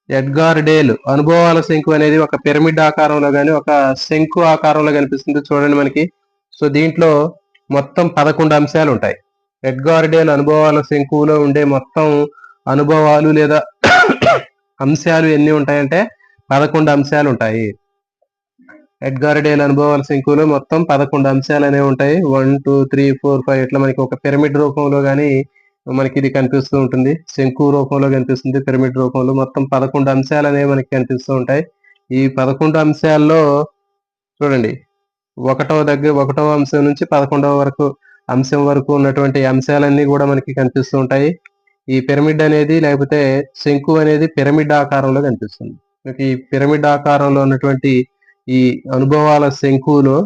Edgar Dale అనుభవాల శంకు అనేది ఒక పిరమిడ్ ఆకారంలో కానీ ఒక శంకు ఆకారంలో కనిపిస్తుంది చూడండి మనకి. సో దీంట్లో మొత్తం 11 అంశాలు ఉంటాయి. ఎడ్గార్ డేల్ అనుభవాల శంకువులో ఉండే మొత్తం అనుభవాలు లేదా అంశాలు ఎన్ని ఉంటాయంటే 11 అంశాలు ఉంటాయి. ఎడ్గార్ డేల్ అనుభవాల శంకువులో మొత్తం 11 అంశాలు అనేవి ఉంటాయి. 1 2 3 4 5 ఇట్లా మనకి ఒక పిరమిడ్ రూపంలో కానీ మనకి ఇది కనిపిస్తూ ఉంటుంది. శంకు రూపంలో కనిపిస్తుంది, పిరమిడ్ రూపంలో మొత్తం 11 అంశాలు అనేవి మనకి కనిపిస్తూ ఉంటాయి. ఈ 11 అంశాల్లో చూడండి, ఒకటవ అంశం నుంచి 11వ అంశం వరకు ఉన్నటువంటి అంశాలన్నీ కూడా మనకి కనిపిస్తూ ఉంటాయి. ఈ పిరమిడ్ అనేది లేకపోతే శంకు అనేది పిరమిడ్ ఆకారంలో కనిపిస్తుంది. ఈ పిరమిడ్ ఆకారంలో ఉన్నటువంటి ఈ అనుభవాల శంకులో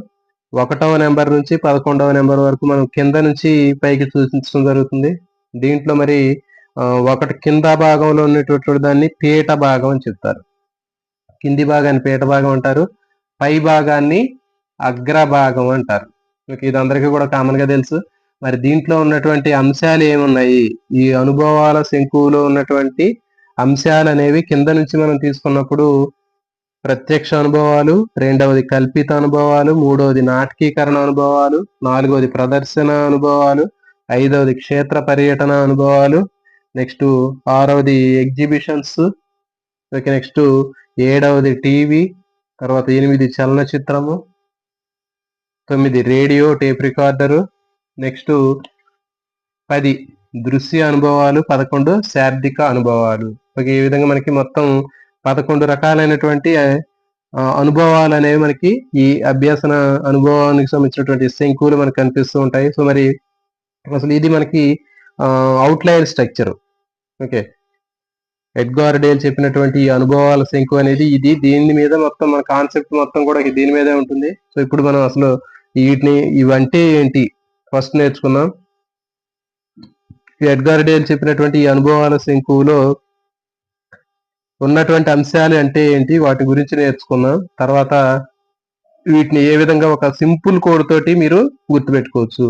1వ నెంబర్ నుంచి 11వ నెంబర్ వరకు మనం కింద నుంచి పైకి సూచించడం జరుగుతుంది. దీంట్లో మరి ఒకటి కింద భాగంలో ఉన్నటువంటి దాన్ని పీఠ భాగం అని చెప్తారు. కింది భాగాన్ని పీఠ భాగం అంటారు, పై భాగాన్ని అగ్రభాగం అంటారు. ఇది అందరికీ కూడా కామన్ గా తెలుసు. మరి దీంట్లో ఉన్నటువంటి అంశాలు ఏమున్నాయి, ఈ అనుభవాల శంకువులో ఉన్నటువంటి అంశాలు అనేవి కింద నుంచి మనం తీసుకున్నప్పుడు ప్రత్యక్ష అనుభవాలు, రెండవది కల్పిత అనుభవాలు, మూడవది నాటకీకరణ అనుభవాలు, నాలుగవది ప్రదర్శన అనుభవాలు, ఐదవది క్షేత్ర పర్యటన అనుభవాలు, నెక్స్ట్ ఆరవది ఎగ్జిబిషన్స్, నెక్స్ట్ 7వది టీవీ, తర్వాత 8 చలనచిత్రము, 9 రేడియో టేప్ రికార్డరు, నెక్స్ట్ 10 దృశ్య అనుభవాలు, 11 శాబ్దిక అనుభవాలు. ఈ విధంగా మనకి మొత్తం 11 రకాలైనటువంటి అనుభవాలు అనేవి మనకి ఈ అభ్యాసన అనుభవానికి సంబంధించినటువంటి శంకువులు మనకు కనిపిస్తూ ఉంటాయి. సో మరి అసలు ఇది మనకి outline structure. Okay, Edgar Dale చెప్పినటువంటి ఈ అనుభవాల శంకు అనేది దీని మీద మొత్తం మన కాన్సెప్ట్ మొత్తం కూడా దీని మీదే ఉంటుంది. సో ఇప్పుడు మనం అసలు ఇవంటే ఏంటి ఫస్ట్ నేర్చుకున్నాం. ఎడ్గార్ డేల్ చెప్పినటువంటి ఈ అనుభవాల శంకువులో ఉన్నటువంటి అంశాలు అంటే ఏంటి, వాటి గురించి నేర్చుకున్నాం. తర్వాత వీటిని ఏ విధంగా ఒక సింపుల్ కోడ్ తోటి మీరు గుర్తుపెట్టుకోవచ్చు,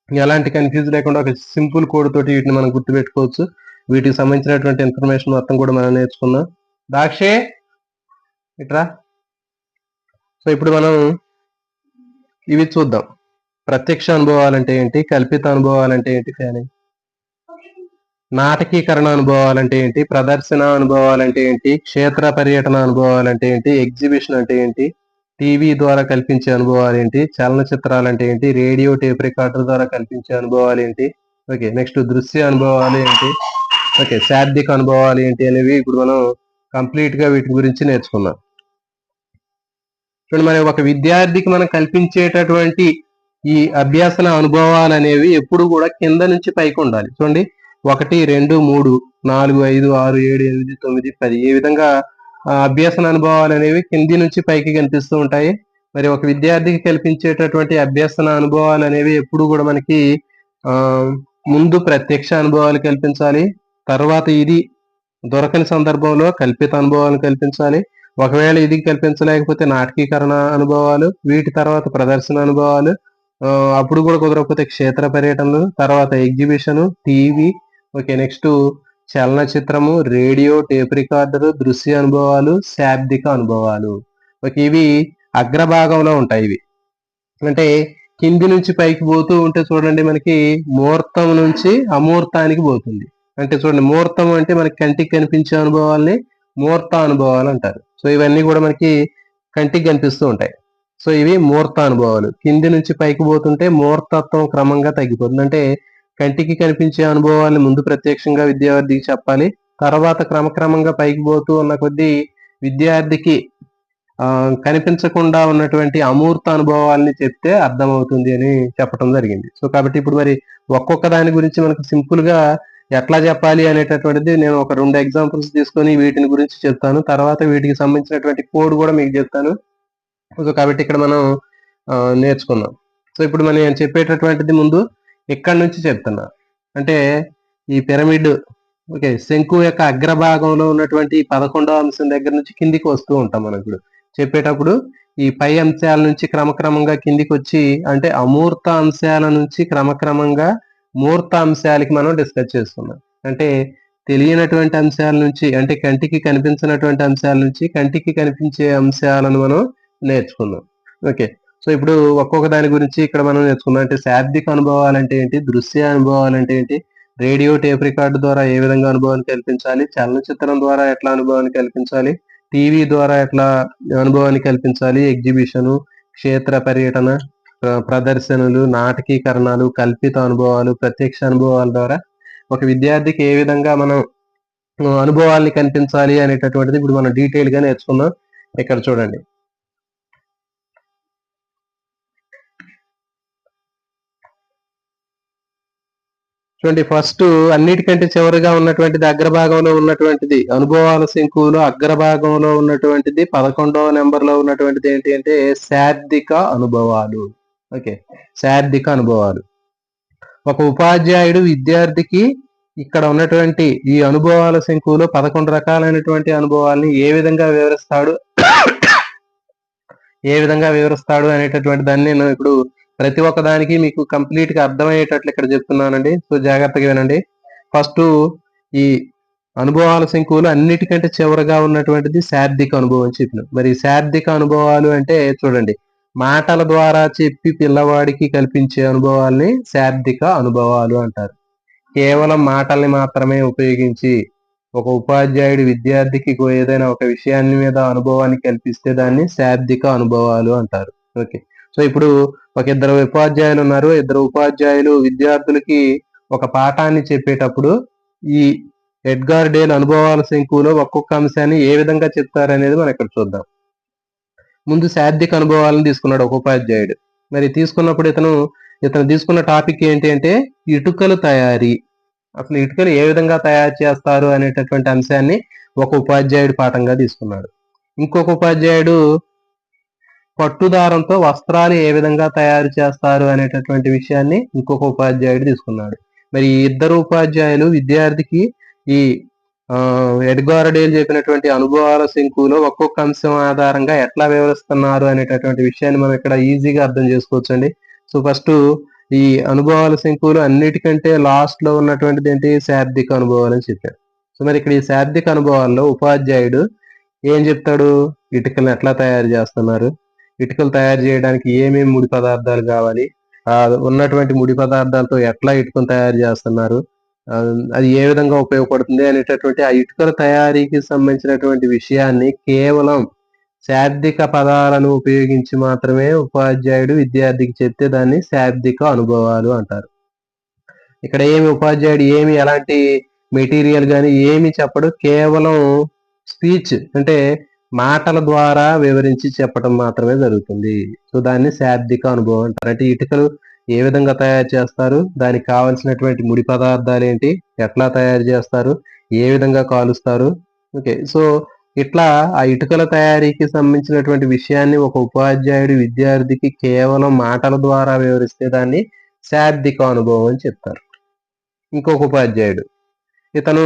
ఎలాంటి కన్ఫ్యూజ్ లేకుండా ఒక సింపుల్ కోడ్ తోటి వీటిని మనం గుర్తుపెట్టుకోవచ్చు. వీటికి సంబంధించినటువంటి ఇన్ఫర్మేషన్ మొత్తం కూడా మనం నేర్చుకున్నాం. దాక్షే ఇట్రా. సో ఇప్పుడు మనం ఇవి చూద్దాం. ప్రత్యక్ష అనుభవాలు అంటే ఏంటి, కల్పిత అనుభవాలు అంటే ఏంటి, నాటకీకరణ అనుభవాలు అంటే ఏంటి, ప్రదర్శన అనుభవాలు అంటే ఏంటి, క్షేత్ర పర్యటన అనుభవాలు అంటే ఏంటి, ఎగ్జిబిషన్ అంటే ఏంటి, టీవీ ద్వారా కల్పించే అనుభవాలు ఏంటి, చలనచిత్రాలు అంటే ఏంటి, రేడియో టేప్ రికార్డర్ ద్వారా కల్పించే అనుభవాలు ఏంటి, ఓకే, నెక్స్ట్ దృశ్య అనుభవాలు ఏంటి, ఓకే, శాబ్దిక అనుభవాలు ఏంటి అనేవి ఇప్పుడు మనం కంప్లీట్ గా వీటి గురించి నేర్చుకున్నాం. చూడండి, మరి ఒక విద్యార్థికి మనం కల్పించేటటువంటి ఈ అభ్యాసన అనుభవాలు అనేవి ఎప్పుడు కూడా కింద నుంచి పైకి ఉండాలి. చూడండి, 1 2 3 4 5 6 7 8 9 10 ఈ విధంగా అభ్యాసన అనుభవాలు అనేవి కింది నుంచి పైకి కనిపిస్తూ ఉంటాయి. మరి ఒక విద్యార్థికి కల్పించేటటువంటి అభ్యాసన అనుభవాలు అనేవి ఎప్పుడు కూడా మనకి ముందు ప్రత్యక్ష అనుభవాలు కల్పించాలి, తర్వాత ఇది దొరకని సందర్భంలో కల్పిత అనుభవాలు కల్పించాలి, ఒకవేళ ఇది కల్పించలేకపోతే నాటకీకరణ అనుభవాలు, వీటి తర్వాత ప్రదర్శన అనుభవాలు, అప్పుడు కూడా కుదరకపోతే క్షేత్ర పర్యటనలు, తర్వాత ఎగ్జిబిషన్, టీవీ, ఓకే, నెక్స్ట్ చలనచిత్రము, రేడియో టేప్ రికార్డరు, దృశ్య అనుభవాలు, శాబ్దిక అనుభవాలు. ఓకే, ఇవి అగ్రభాగంలో ఉంటాయి. ఇవి అంటే కింది నుంచి పైకి పోతూ ఉంటే చూడండి, మనకి మూర్తం నుంచి అమూర్తానికి పోతుంది. అంటే చూడండి, మూర్తం అంటే మనకి కంటికి కనిపించే అనుభవాల్ని మూర్త అనుభవాలు అంటారు. సో ఇవన్నీ కూడా మనకి కంటికి కనిపిస్తూ ఉంటాయి. సో ఇవి మూర్త అనుభవాలు. కింది నుంచి పైకి పోతుంటే మూర్తత్వం క్రమంగా తగ్గిపోతుంది. అంటే కంటికి కనిపించే అనుభవాల్ని ముందు ప్రత్యక్షంగా విద్యార్థికి చెప్పాలి, తర్వాత క్రమక్రమంగా పైకి పోతూ ఉన్న కొద్దీ విద్యార్థికి కనిపించకుండా ఉన్నటువంటి అమూర్త అనుభవాల్ని చెప్తే అర్థమవుతుంది అని చెప్పడం జరిగింది. సో కాబట్టి ఇప్పుడు మరి ఒక్కొక్క దాని గురించి మనకు సింపుల్ గా ఎట్లా చెప్పాలి అనేటటువంటిది నేను ఒక 2 ఎగ్జాంపుల్స్ తీసుకొని వీటిని గురించి చెప్తాను. తర్వాత వీటికి సంబంధించినటువంటి కోడ్ కూడా మీకు చెప్తాను. సో కాబట్టి ఇక్కడ మనం నేర్చుకుందాం. సో ఇప్పుడు నేను చెప్పేటటువంటిది ముందు ఇక్కడ నుంచి చెప్తున్నా. అంటే ఈ పిరమిడ్, ఓకే, శంకు యొక్క అగ్రభాగంలో ఉన్నటువంటి 11వ అంశం దగ్గర నుంచి కిందికి వస్తూ ఉంటాం. మనం ఇప్పుడు చెప్పేటప్పుడు ఈ పై అంశాల నుంచి క్రమక్రమంగా కిందికి వచ్చి, అంటే అమూర్త అంశాల నుంచి క్రమక్రమంగా మూర్త అంశాలకి మనం డిస్కస్ చేస్తున్నాం. అంటే తెలియనటువంటి అంశాల నుంచి అంటే కంటికి కనిపించినటువంటి అంశాల నుంచి కంటికి కనిపించే అంశాలను మనం నేర్చుకుందాం. ఓకే. సో ఇప్పుడు ఒక్కొక్క దాని గురించి ఇక్కడ మనం నేర్చుకుందాం. అంటే శాబ్దిక అనుభవాలంటే ఏంటి? దృశ్య అనుభవాలంటే ఏంటి? రేడియో, టేప్ రికార్డ్ ద్వారా ఏ విధంగా అనుభవాన్ని కల్పించాలి? చలనచిత్రం ద్వారా ఎట్లా అనుభవాన్ని కల్పించాలి? టీవీ ద్వారా ఎట్లా అనుభవాన్ని కల్పించాలి? ఎగ్జిబిషను, క్షేత్ర పర్యటన, ప్రదర్శనలు, నాటకీకరణాలు, కల్పిత అనుభవాలు, ప్రత్యక్ష అనుభవాల ద్వారా ఒక విద్యార్థికి ఏ విధంగా మనం అనుభవాల్ని కల్పించాలి అనేటటువంటిది ఇప్పుడు మనం డీటెయిల్‌గా నేర్చుకుందాం. ఇక్కడ చూడండి. చూడండి ఫస్ట్ అన్నిటికంటే చివరగా ఉన్నటువంటిది అగ్రభాగంలో ఉన్నటువంటిది అనుభవాల శంకువులో అగ్రభాగంలో ఉన్నటువంటిది 11వ నెంబర్‌లో ఉన్నటువంటిది ఏంటి అంటే శాబ్దిక అనుభవాలు. ఓకే. శాబ్దిక అనుభవాలు. ఒక ఉపాధ్యాయుడు విద్యార్థికి ఇక్కడ ఉన్నటువంటి ఈ అనుభవాల శంకువులో 11 రకాలైనటువంటి అనుభవాల్ని ఏ విధంగా వివరిస్తాడు అనేటటువంటి దాన్ని నేను ఇప్పుడు ప్రతి ఒక్క దానికి మీకు కంప్లీట్ గా అర్థమయ్యేటట్లు ఇక్కడ చెప్తున్నానండి. సో జాగ్రత్తగా వినండి. ఫస్ట్ ఈ అనుభవాల శంకువులు అన్నిటికంటే చివరగా ఉన్నటువంటిది శాబ్దిక అనుభవం అని చెప్పిన. మరి శాబ్దిక అనుభవాలు అంటే చూడండి, మాటల ద్వారా చెప్పి పిల్లవాడికి కల్పించే అనుభవాల్ని శాబ్దిక అనుభవాలు అంటారు. కేవలం మాటల్ని మాత్రమే ఉపయోగించి ఒక ఉపాధ్యాయుడు విద్యార్థికి ఏదైనా ఒక విషయాన్ని మీద అనుభవాన్ని కల్పిస్తే దాన్ని శాబ్దిక అనుభవాలు అంటారు. ఓకే. సో ఇప్పుడు ఒక ఇద్దరు ఉపాధ్యాయులు ఉన్నారు. ఇద్దరు ఉపాధ్యాయులు విద్యార్థులకి ఒక పాఠాన్ని చెప్పేటప్పుడు ఈ ఎడ్గార్ డేల్ అనుభవాల శంకువులో ఒక్కొక్క అంశాన్ని ఏ విధంగా చెప్తారనేది మనం ఇక్కడ చూద్దాం. ముందు శాబ్దిక అనుభవాలను తీసుకున్నాడు ఒక ఉపాధ్యాయుడు. మరి తీసుకున్నప్పుడు ఇతను తీసుకున్న టాపిక్ ఏంటి అంటే ఇటుకలు తయారీ. అసలు ఇటుకలు ఏ విధంగా తయారు చేస్తారు అనేటటువంటి అంశాన్ని ఒక ఉపాధ్యాయుడు పాఠంగా తీసుకున్నాడు. ఇంకొక ఉపాధ్యాయుడు పట్టుదారంతో వస్త్రాలు ఏ విధంగా తయారు చేస్తారు అనేటటువంటి విషయాన్ని ఇంకొక ఉపాధ్యాయుడు తీసుకున్నాడు. మరి ఈ ఇద్దరు ఉపాధ్యాయులు విద్యార్థికి ఈ ఎడ్గార్ డేల్ చెప్పినటువంటి అనుభవాల శంకువులో ఒక్కొక్క అంశం ఆధారంగా ఎట్లా వివరిస్తున్నారు అనేటటువంటి విషయాన్ని మనం ఇక్కడ ఈజీగా అర్థం చేసుకోవచ్చండి. సో ఫస్ట్ ఈ అనుభవాల శంకువులు అన్నిటికంటే లాస్ట్ లో ఉన్నటువంటిది ఏంటి? శాబ్దిక అనుభవాలు అని చెప్పారు. సో మరి ఇక్కడ ఈ శాబ్దిక అనుభవాల్లో ఉపాధ్యాయుడు ఏం చెప్తాడు? ఇటుకలను ఎట్లా తయారు చేస్తున్నారు, ఇటుకలు తయారు చేయడానికి ఏమేమి ముడి పదార్థాలు కావాలి, ఉన్నటువంటి ముడి పదార్థాలతో ఎట్లా ఇటుకలు తయారు చేస్తున్నారు, అది ఏ విధంగా ఉపయోగపడుతుంది అనేటటువంటి ఆ ఇటుకల తయారీకి సంబంధించినటువంటి విషయాన్ని కేవలం శాబ్దిక పదాలను ఉపయోగించి మాత్రమే ఉపాధ్యాయుడు విద్యార్థికి చెప్తే దాన్ని శాబ్దిక అనుభవాలు అంటారు. ఇక్కడ ఉపాధ్యాయుడు ఎలాంటి మెటీరియల్ గాని ఏమి చెప్పడు, కేవలం స్పీచ్ అంటే మాటల ద్వారా వివరించి చెప్పడం మాత్రమే జరుగుతుంది. సో దాన్ని శాబ్దిక అనుభవం అంటారు. అంటే ఇటుకలు ఏ విధంగా తయారు చేస్తారు, దానికి కావలసినటువంటి ముడి పదార్థాలు ఏంటి, ఎట్లా తయారు చేస్తారు, ఏ విధంగా కాలుస్తారు. ఓకే. సో ఇట్లా ఆ ఇటుకల తయారీకి సంబంధించినటువంటి విషయాన్ని ఒక ఉపాధ్యాయుడు విద్యార్థికి కేవలం మాటల ద్వారా వివరిస్తే దాన్ని శాబ్దిక అనుభవం అని చెప్తారు. ఇంకొక ఉపాధ్యాయుడు ఇతను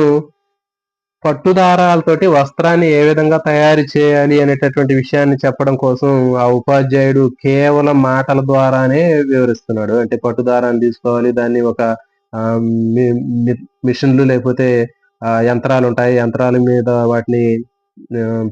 పట్టుదారాలతోటి వస్త్రాన్ని ఏ విధంగా తయారు చేయాలి అనేటటువంటి విషయాన్ని చెప్పడం కోసం ఆ ఉపాధ్యాయుడు కేవలం మాటల ద్వారానే వివరిస్తున్నాడు. అంటే పట్టుదారాన్ని తీసుకోవాలి, దాన్ని ఒక మిషన్లు లేకపోతే యంత్రాలు ఉంటాయి, యంత్రాల మీద వాటిని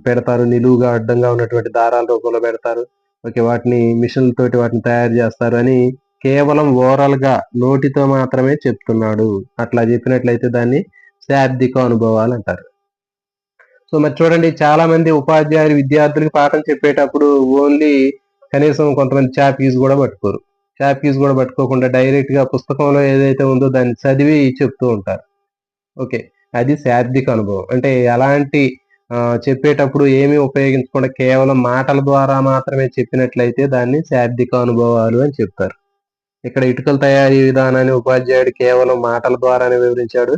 పెడతారు, నిలువుగా అడ్డంగా ఉన్నటువంటి దారాల రూపంలో పెడతారు. ఓకే. వాటిని మిషన్లతోటి వాటిని తయారు చేస్తారు అని కేవలం ఓరల్ గా నోటితో మాత్రమే చెప్తున్నాడు. అట్లా చెప్పినట్లయితే దాన్ని శాబ్దిక అనుభవాలు అంటారు. సో మరి చూడండి, చాలా మంది ఉపాధ్యాయులు విద్యార్థులకు పాఠం చెప్పేటప్పుడు ఓన్లీ కనీసం కొంతమంది చాపీస్ కూడా పట్టుకోరు. చాపీస్ కూడా పట్టుకోకుండా డైరెక్ట్ గా పుస్తకంలో ఏదైతే ఉందో దాన్ని చదివి చెప్తూ ఉంటారు. ఓకే. అది శాబ్దిక అనుభవం. అంటే అలాంటి చెప్పేటప్పుడు ఏమీ ఉపయోగించకుండా కేవలం మాటల ద్వారా మాత్రమే చెప్పినట్లయితే దాన్ని శాబ్దిక అనుభవాలు అని చెప్తారు. ఇక్కడ ఇటుకల తయారీ విధానాన్ని ఉపాధ్యాయుడు కేవలం మాటల ద్వారానే వివరించాడు.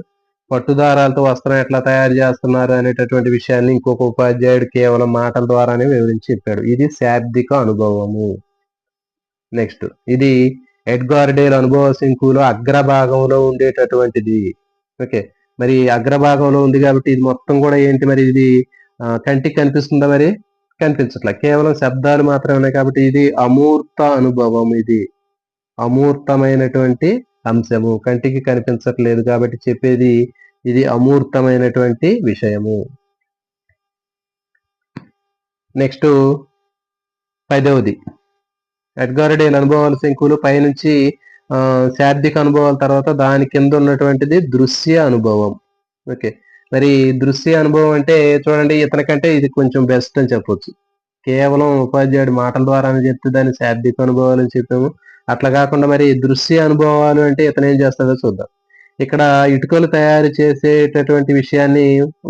పట్టుదారాలతో వస్త్రం ఎట్లా తయారు చేస్తున్నారు అనేటటువంటి విషయాన్ని ఇంకొక ఉపాధ్యాయుడు కేవలం మాటల ద్వారానే వివరించి చెప్పాడు. ఇది శాబ్దిక అనుభవము. నెక్స్ట్ ఇది ఎడ్గార్ డేల్ అనుభవ శంకువులో అగ్రభాగంలో ఉండేటటువంటిది. ఓకే. మరి అగ్రభాగంలో ఉంది కాబట్టి ఇది మొత్తం కూడా ఏంటి, మరి ఇది కంటికి కనిపిస్తుందా? మరి కనిపించట్లా, కేవలం శబ్దాలు మాత్రమే ఉన్నాయి కాబట్టి ఇది అమూర్త అనుభవం. ఇది అమూర్తమైనటువంటి అంశము, కంటికి కనిపించట్లేదు కాబట్టి చెప్పేది ఇది అమూర్తమైనటువంటి విషయము. నెక్స్ట్ 10వది ఎడ్గార్ డేల్ అనుభవాల శంకులు పైనుంచి శాబ్దిక అనుభవాల తర్వాత దాని కింద ఉన్నటువంటిది దృశ్య అనుభవం. ఓకే, మరి దృశ్య అనుభవం అంటే చూడండి, ఇతనికంటే ఇది కొంచెం బెస్ట్ అని చెప్పొచ్చు. కేవలం ఉపాధ్యాయుడు మాటల ద్వారానే చెప్తే దాన్ని శాబ్దిక అనుభవాలు అని చెప్పాము. అట్లా కాకుండా మరి దృశ్య అనుభవాలు అంటే ఇతను ఏం చేస్తాడో చూద్దాం. ఇక్కడ ఇటుకలు తయారు చేసేటటువంటి విషయాన్ని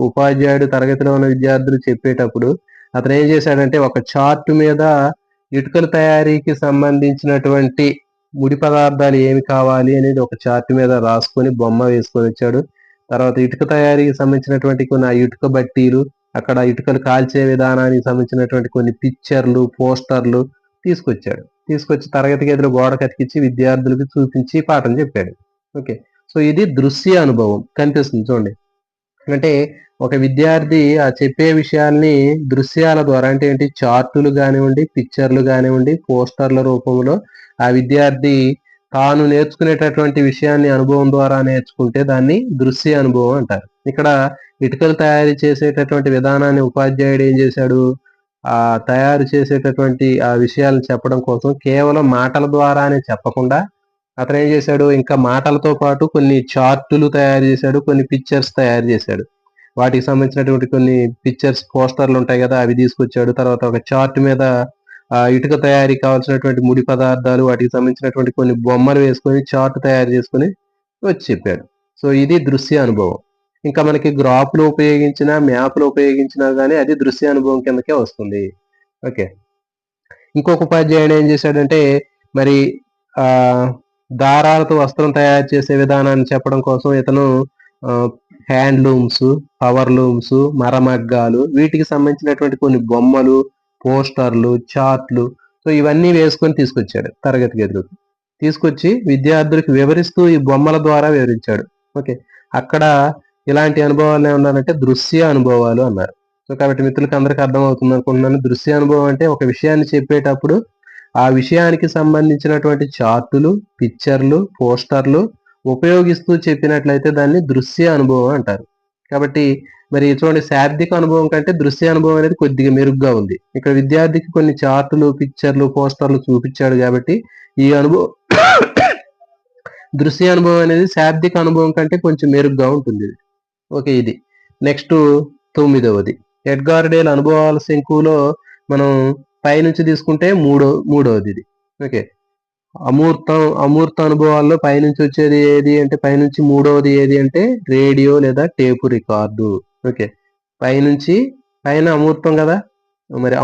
ఉపాధ్యాయుడు తరగతిలో ఉన్న విద్యార్థులు చెప్పేటప్పుడు అతను ఏం చేశాడంటే ఒక చార్ట్ మీద ఇటుకల తయారీకి సంబంధించినటువంటి ముడి పదార్థాలు ఏమి కావాలి అనేది ఒక చార్ట్ మీద రాసుకొని బొమ్మ వేసుకొని వచ్చాడు. తర్వాత ఇటుక తయారీకి సంబంధించినటువంటి కొన్ని ఇటుక బట్టీలు, అక్కడ ఇటుకలు కాల్చే విధానానికి సంబంధించినటువంటి కొన్ని పిక్చర్లు, పోస్టర్లు తీసుకొచ్చాడు. తీసుకొచ్చి తరగతి గదిలో గోడ కతికించి విద్యార్థులకు చూపించి పాఠం చెప్పాడు. ఓకే, సో ఇది దృశ్య అనుభవం కనిపిస్తుంది చూడండి. అంటే ఒక విద్యార్థి ఆ చెప్పే విషయాల్ని దృశ్యాల ద్వారా, అంటే ఏంటి, చార్టులు కానివ్వండి, పిక్చర్లు కానివ్వండి, పోస్టర్ల రూపంలో ఆ విద్యార్థి తాను నేర్చుకునేటటువంటి విషయాన్ని అనుభవం ద్వారా నేర్చుకుంటే దాన్ని దృశ్య అనుభవం అంటారు. ఇక్కడ ఇటుకలు తయారు చేసేటటువంటి విధానాన్ని ఉపాధ్యాయుడు ఏం చేశాడు, ఆ తయారు చేసేటటువంటి ఆ విషయాలను చెప్పడం కోసం కేవలం మాటల ద్వారానే చెప్పకుండా అతను ఏం చేశాడు, ఇంకా మాటలతో పాటు కొన్ని చార్టులు తయారు చేశాడు, కొన్ని పిక్చర్స్ తయారు చేశాడు. వాటికి సంబంధించినటువంటి కొన్ని పిక్చర్స్, పోస్టర్లు ఉంటాయి కదా, అవి తీసుకొచ్చాడు. తర్వాత ఒక చార్ట్ మీద ఇటుక తయారీ కావాల్సినటువంటి ముడి పదార్థాలు, వాటికి సంబంధించినటువంటి కొన్ని బొమ్మలు వేసుకొని చార్ట్ తయారు చేసుకొని వచ్చి చెప్పాడు. సో ఇది దృశ్య అనుభవం. ఇంకా మనకి గ్రాఫ్లు ఉపయోగించినా, మ్యాప్లు ఉపయోగించినా కానీ అది దృశ్య అనుభవం కిందకే వస్తుంది. ఓకే, ఇంకొక ఉపాధ్యాయుడు ఏం చేశాడంటే మరి దారాలతో వస్త్రం తయారు చేసే విధానాన్ని చెప్పడం కోసం ఇతను హ్యాండ్లూమ్స్, పవర్ లూమ్స్, మరమగ్గాలు, వీటికి సంబంధించినటువంటి కొన్ని బొమ్మలు, పోస్టర్లు, చార్ట్లు, సో ఇవన్నీ వేసుకొని తీసుకొచ్చాడు తరగతి గదిలోకి. తీసుకొచ్చి విద్యార్థులకు వివరిస్తూ ఈ బొమ్మల ద్వారా వివరించాడు. ఓకే, అక్కడ ఇలాంటి అనుభవాలు ఏమన్నారంటే దృశ్య అనుభవాలు అన్నారు. సో కాబట్టి మిత్రులకు అందరికీ అర్థమవుతుంది అనుకుంటున్నాను. దృశ్య అనుభవం అంటే ఒక విషయాన్ని చెప్పేటప్పుడు ఆ విషయానికి సంబంధించినటువంటి చార్టులు, పిక్చర్లు, పోస్టర్లు ఉపయోగిస్తూ చెప్పినట్లయితే దాన్ని దృశ్య అనుభవం అంటారు. కాబట్టి మరి చూడండి, శాబ్దిక అనుభవం కంటే దృశ్య అనుభవం అనేది కొద్దిగా మెరుగ్గా ఉంది. ఇక్కడ విద్యార్థికి కొన్ని చార్టులు, పిక్చర్లు, పోస్టర్లు చూపించాడు కాబట్టి ఈ అనుభవం దృశ్య అనుభవం అనేది శాబ్దిక అనుభవం కంటే కొంచెం మెరుగ్గా ఉంటుంది. ఓకే, ఇది నెక్స్ట్ 9వది ఎడ్గార్ డేల్ అనుభవాల శంకులో మనం పైనుంచి తీసుకుంటే మూడవది ఇది. ఓకే, అమూర్త అనుభవాల్లో పైనుంచి వచ్చేది ఏది అంటే, పైనుంచి మూడవది ఏది అంటే రేడియో లేదా టేపు రికార్డు. ఓకే, పైన అమూర్తం కదా, మరి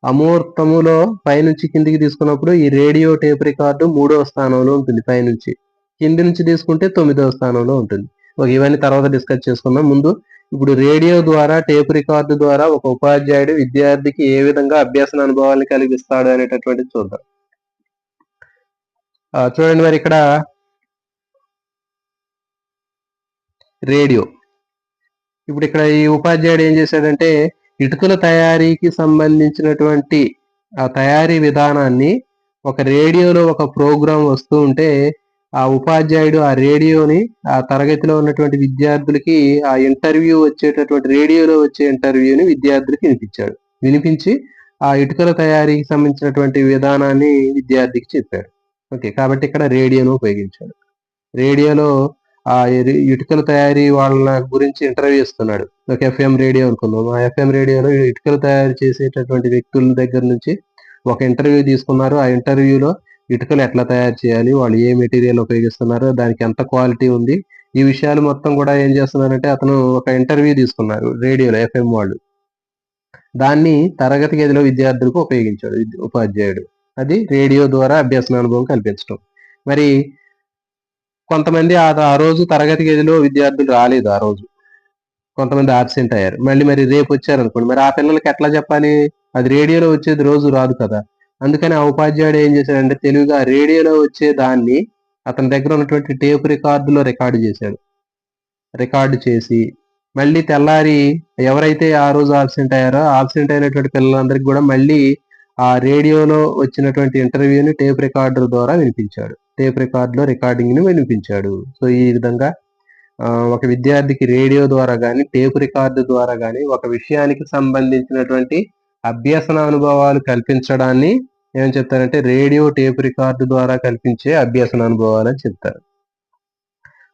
అమూర్తములో పైనుంచి కిందికి తీసుకున్నప్పుడు ఈ రేడియో టేప్ రికార్డు 3వ స్థానంలో ఉంటుంది. పైనుంచి కింది నుంచి తీసుకుంటే 9వ స్థానంలో ఉంటుంది. ఇవన్నీ తర్వాత డిస్కస్ చేసుకుందాం. ముందు ఇప్పుడు రేడియో ద్వారా, టేప్ రికార్డు ద్వారా ఒక ఉపాధ్యాయుడు విద్యార్థికి ఏ విధంగా అభ్యాసన అనుభవాన్ని కలిగిస్తాడు అనేటటువంటిది చూద్దాం. చూడండి, మరి ఇక్కడ రేడియో, ఇప్పుడు ఇక్కడ ఈ ఉపాధ్యాయుడు ఏం చేశాడంటే ఇటుకల తయారీకి సంబంధించినటువంటి ఆ తయారీ విధానాన్ని ఒక రేడియోలో ఒక ప్రోగ్రాం వస్తూ ఉంటే ఆ ఉపాధ్యాయుడు ఆ రేడియోని ఆ తరగతిలో ఉన్నటువంటి విద్యార్థులకి ఆ ఇంటర్వ్యూ వచ్చేటటువంటి రేడియోలో వచ్చే ఇంటర్వ్యూని విద్యార్థులకి వినిపించి ఆ ఇటుకల తయారీకి సంబంధించినటువంటి విధానాన్ని విద్యార్థికి చెప్పాడు. ఓకే, కాబట్టి ఇక్కడ రేడియోను ఉపయోగించాడు. రేడియోలో ఆ ఇటుకల తయారీ వాళ్ళ గురించి ఇంటర్వ్యూ ఇస్తున్నాడు. ఒక ఎఫ్ఎం రేడియో అనుకుందాం. ఆ ఎఫ్ఎం రేడియోలో ఇటుకలు తయారు చేసేటటువంటి వ్యక్తుల దగ్గర నుంచి ఒక ఇంటర్వ్యూ తీసుకున్నారు. ఆ ఇంటర్వ్యూలో ఇటుకలు ఎట్లా తయారు చేయాలి, వాళ్ళు ఏ మెటీరియల్ ఉపయోగిస్తున్నారు, దానికి ఎంత క్వాలిటీ ఉంది, ఈ విషయాలు మొత్తం కూడా ఏం చేస్తున్నారంటే అతను ఒక ఇంటర్వ్యూ తీసుకున్నారు రేడియోలో, ఎఫ్ఎం వాళ్ళు. దాన్ని తరగతి గదిలో విద్యార్థులకు ఉపయోగించాడు ఉపాధ్యాయుడు. అది రేడియో ద్వారా అభ్యసన అనుభవం కల్పించడం. మరి కొంతమంది ఆ రోజు తరగతి గదిలో విద్యార్థులు రాలేదు. ఆ రోజు కొంతమంది ఆబ్సెంట్ అయ్యారు. మరి రేపు వచ్చారనుకోండి, మరి ఆ పిల్లలకి ఎట్లా చెప్పాలి? అది రేడియోలో వచ్చేది రోజు రాదు కదా. అందుకని ఆ ఉపాధ్యాయుడు ఏం చేశాడంటే తెలివిగా రేడియోలో వచ్చే దాన్ని అతని దగ్గర ఉన్నటువంటి టేప్ రికార్డులో రికార్డు చేసి మళ్ళీ తెల్లారి ఎవరైతే ఆ రోజు ఆబ్సెంట్ అయ్యారో ఆబ్సెంట్ అయినటువంటి పిల్లలందరికీ కూడా మళ్ళీ ఆ రేడియోలో వచ్చినటువంటి ఇంటర్వ్యూని టేప్ రికార్డర్ ద్వారా వినిపించాడు. టేప్ రికార్డులో రికార్డింగ్ ని వినిపించాడు. సో ఈ విధంగా ఒక విద్యార్థికి రేడియో ద్వారా గాని, టేప్ రికార్డు ద్వారా గాని ఒక విషయానికి సంబంధించినటువంటి అభ్యసన అనుభవాలు కల్పించడాన్ని ఏమని చెప్తారంటే రేడియో, టేప్ రికార్డు ద్వారా కల్పించే అభ్యసన అనుభవాలని చెప్తారు.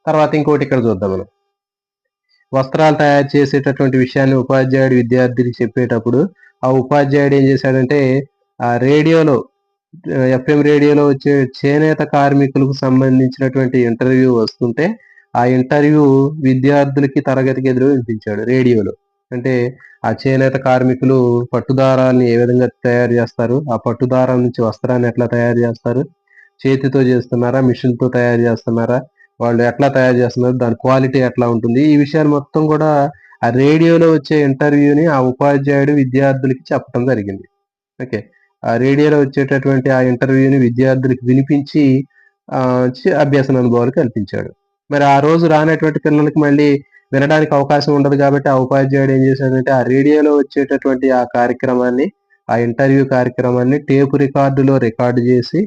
తర్వాత ఇంకోటి ఇక్కడ చూద్దాం మనం. వస్త్రాలు తయారు చేసేటటువంటి విషయాన్ని ఉపాధ్యాయుడు విద్యార్థికి చెప్పేటప్పుడు, ఆ ఉపాధ్యాయుడు ఏం చేశాడంటే ఆ రేడియోలో ఎఫ్ఎం రేడియోలో వచ్చే చేనేత కార్మికులకు సంబంధించినటువంటి ఇంటర్వ్యూ వస్తుంటే, ఆ ఇంటర్వ్యూ విద్యార్థులకి తరగతికి ఎదురు వినిపించాడు రేడియోలో. అంటే ఆ చేనేత కార్మికులు పట్టుదారాల్ని ఏ విధంగా తయారు చేస్తారు, ఆ పట్టుదారం నుంచి వస్త్రాన్ని ఎట్లా తయారు చేస్తారు, చేతితో చేస్తున్నారా, మిషన్‌తో తయారు చేస్తున్నారా, వాళ్ళు ఎట్లా తయారు చేస్తున్నారు, దాని క్వాలిటీ ఎట్లా ఉంటుంది, ఈ విషయాలు మొత్తం కూడా ఆ రేడియోలో వచ్చే ఇంటర్వ్యూని ఆ ఉపాధ్యాయుడు విద్యార్థులకి చెప్పడం జరిగింది. ఓకే. ఆ రేడియోలో వచ్చేటటువంటి ఆ ఇంటర్వ్యూని విద్యార్థులకు వినిపించి అభ్యసన అనుభవాలు కల్పించాడు. మరి ఆ రోజు రానటువంటి పిల్లలకి మళ్ళీ వినడానికి అవకాశం ఉండదు కాబట్టి ఆ ఉపాధ్యాయుడు ఏం చేశాడంటే ఆ రేడియోలో వచ్చేటటువంటి ఆ కార్యక్రమాన్ని, ఆ ఇంటర్వ్యూ కార్యక్రమాన్ని టేప్ రికార్డులో రికార్డు చేసి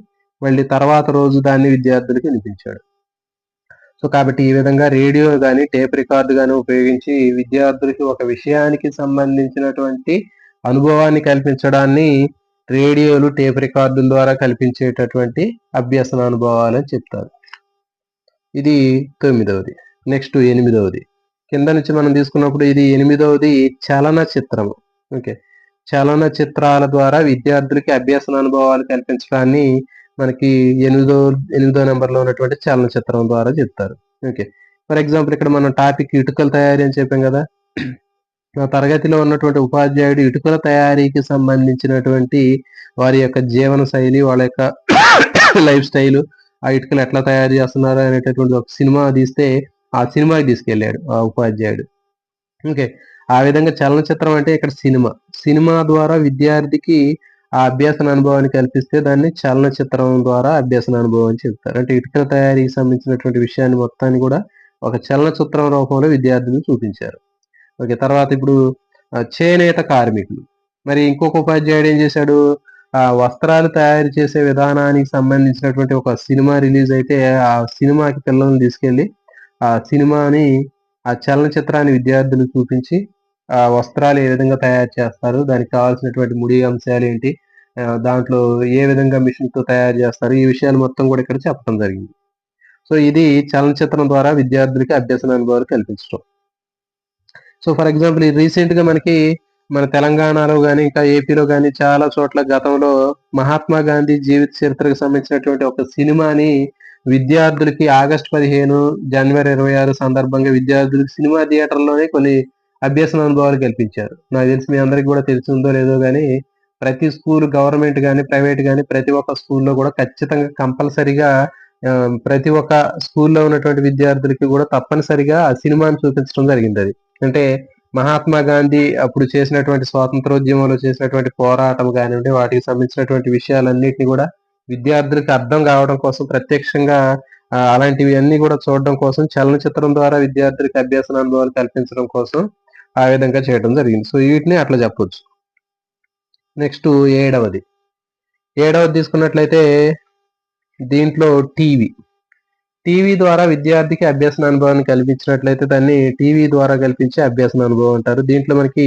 మళ్ళీ తర్వాత రోజు దాన్ని విద్యార్థులకు వినిపించాడు. సో కాబట్టి ఈ విధంగా రేడియో గాని, టేప్ రికార్డ్ గాని ఉపయోగించి విద్యార్థులకి ఒక విషయానికి సంబంధించినటువంటి అనుభవాన్ని కల్పించడాన్ని రేడియోలు, టేప్ రికార్డుల ద్వారా కల్పించేటటువంటి అభ్యసన అనుభవాలని చెప్తారు. ఇది 9వది. నెక్స్ట్ 8వది. కింద నుంచి మనం తీసుకున్నప్పుడు ఇది 8వది చలనచిత్రము. ఓకే. చలనచిత్రాల ద్వారా విద్యార్థులకి అభ్యసన అనుభవాలు కల్పించడాన్ని మనకి ఎనిమిదో నంబర్‌లో ఉన్నటువంటి చలనచిత్రం ద్వారా చెప్తారు. ఓకే. ఫర్ ఎగ్జాంపుల్ ఇక్కడ మనం టాపిక్ ఇటుకల తయారీ అని చెప్పాం కదా! ఆ తరగతిలో ఉన్నటువంటి ఉపాధ్యాయుడు ఇటుకల తయారీకి సంబంధించినటువంటి వారి యొక్క జీవన శైలి, వాళ్ళ యొక్క లైఫ్ స్టైలు, ఆ ఇటుకలు ఎట్లా తయారు చేస్తున్నారు అనేటటువంటి ఒక సినిమా తీస్తే, ఆ సినిమాకి తీసుకెళ్ళాడు ఆ ఉపాధ్యాయుడు. ఓకే. ఆ విధంగా చలనచిత్రం అంటే ఇక్కడ సినిమా. సినిమా ద్వారా విద్యార్థికి ఆ అభ్యసన అనుభవాన్ని కల్పిస్తే దాన్ని చలనచిత్రం ద్వారా అభ్యసన అనుభవం అని చెప్తారు. అంటే ఇటుకల తయారీకి సంబంధించినటువంటి విషయాన్ని మొత్తాన్ని కూడా ఒక చలనచిత్రం రూపంలో విద్యార్థులకు చూపించారు. ఓకే. తర్వాత ఇప్పుడు చేనేత కార్మికులు. మరి ఇంకొక ఉపాధ్యాయుడు ఏం చేశాడు, వస్త్రాలు తయారు చేసే విధానానికి సంబంధించినటువంటి ఒక సినిమా రిలీజ్ అయితే, ఆ సినిమాకి పిల్లల్ని తీసుకెళ్ళి, ఆ సినిమాని ఆ చలనచిత్రాన్ని విద్యార్థులకు చూపించి, ఆ వస్త్రాలు ఏ విధంగా తయారు చేస్తారు, దానికి కావాల్సినటువంటి ముడి అంశాలేంటి, దాంట్లో ఏ విధంగా మిషన్‌తో తయారు చేస్తారు, ఈ విషయాలు మొత్తం కూడా ఇక్కడ చెప్పడం జరిగింది. సో ఇది చలనచిత్రం ద్వారా విద్యార్థులకి అభ్యసన అనుభవాలు కల్పించడం. సో ఫర్ ఎగ్జాంపుల్ రీసెంట్‌గా మనకి మన తెలంగాణలో గాని, ఇంకా ఏపీలో గాని చాలా చోట్ల గతంలో మహాత్మా గాంధీ జీవిత చరిత్రకు సంబంధించినటువంటి ఒక సినిమాని విద్యార్థులకి ఆగస్టు 15, జనవరి 26 సందర్భంగా విద్యార్థులకు సినిమా థియేటర్‌లోనే కొన్ని అభ్యసన అనుభవాలు కల్పించారు. నాకు తెలిసి మీ అందరికి కూడా తెలిసుందో లేదో గాని, ప్రతి స్కూల్ గవర్నమెంట్ గాని, ప్రైవేట్ గాని ప్రతి ఒక్క స్కూల్‌లో కూడా ఖచ్చితంగా కంపల్సరీగా ప్రతి ఒక్క స్కూల్‌లో ఉన్నటువంటి విద్యార్థులకి కూడా తప్పనిసరిగా ఆ సినిమాని చూపించడం జరిగిందది. అంటే మహాత్మా గాంధీ అప్పుడు చేసినటువంటి స్వాతంత్రోద్యమంలో చేసినటువంటి పోరాటం గానివ్వండి, వాటికి సంబంధించినటువంటి విషయాలన్నిటిని కూడా విద్యార్థులకి అర్థం కావడం కోసం ప్రత్యక్షంగా అలాంటివి అన్నీ కూడా చూడడం కోసం చలనచిత్రం ద్వారా విద్యార్థులకి అభ్యసన అనుభవాలు కల్పించడం కోసం ఆ విధంగా చేయడం జరిగింది. సో వీటిని అట్లా చెప్పొచ్చు. నెక్స్ట్ 7వది. 7వది తీసుకున్నట్లయితే దీంట్లో టీవీ. టీవీ ద్వారా విద్యార్థికి అభ్యసన అనుభవాన్ని కల్పించినట్లయితే దాన్ని టీవీ ద్వారా కల్పించే అభ్యసన అనుభవం అంటారు. దీంట్లో మనకి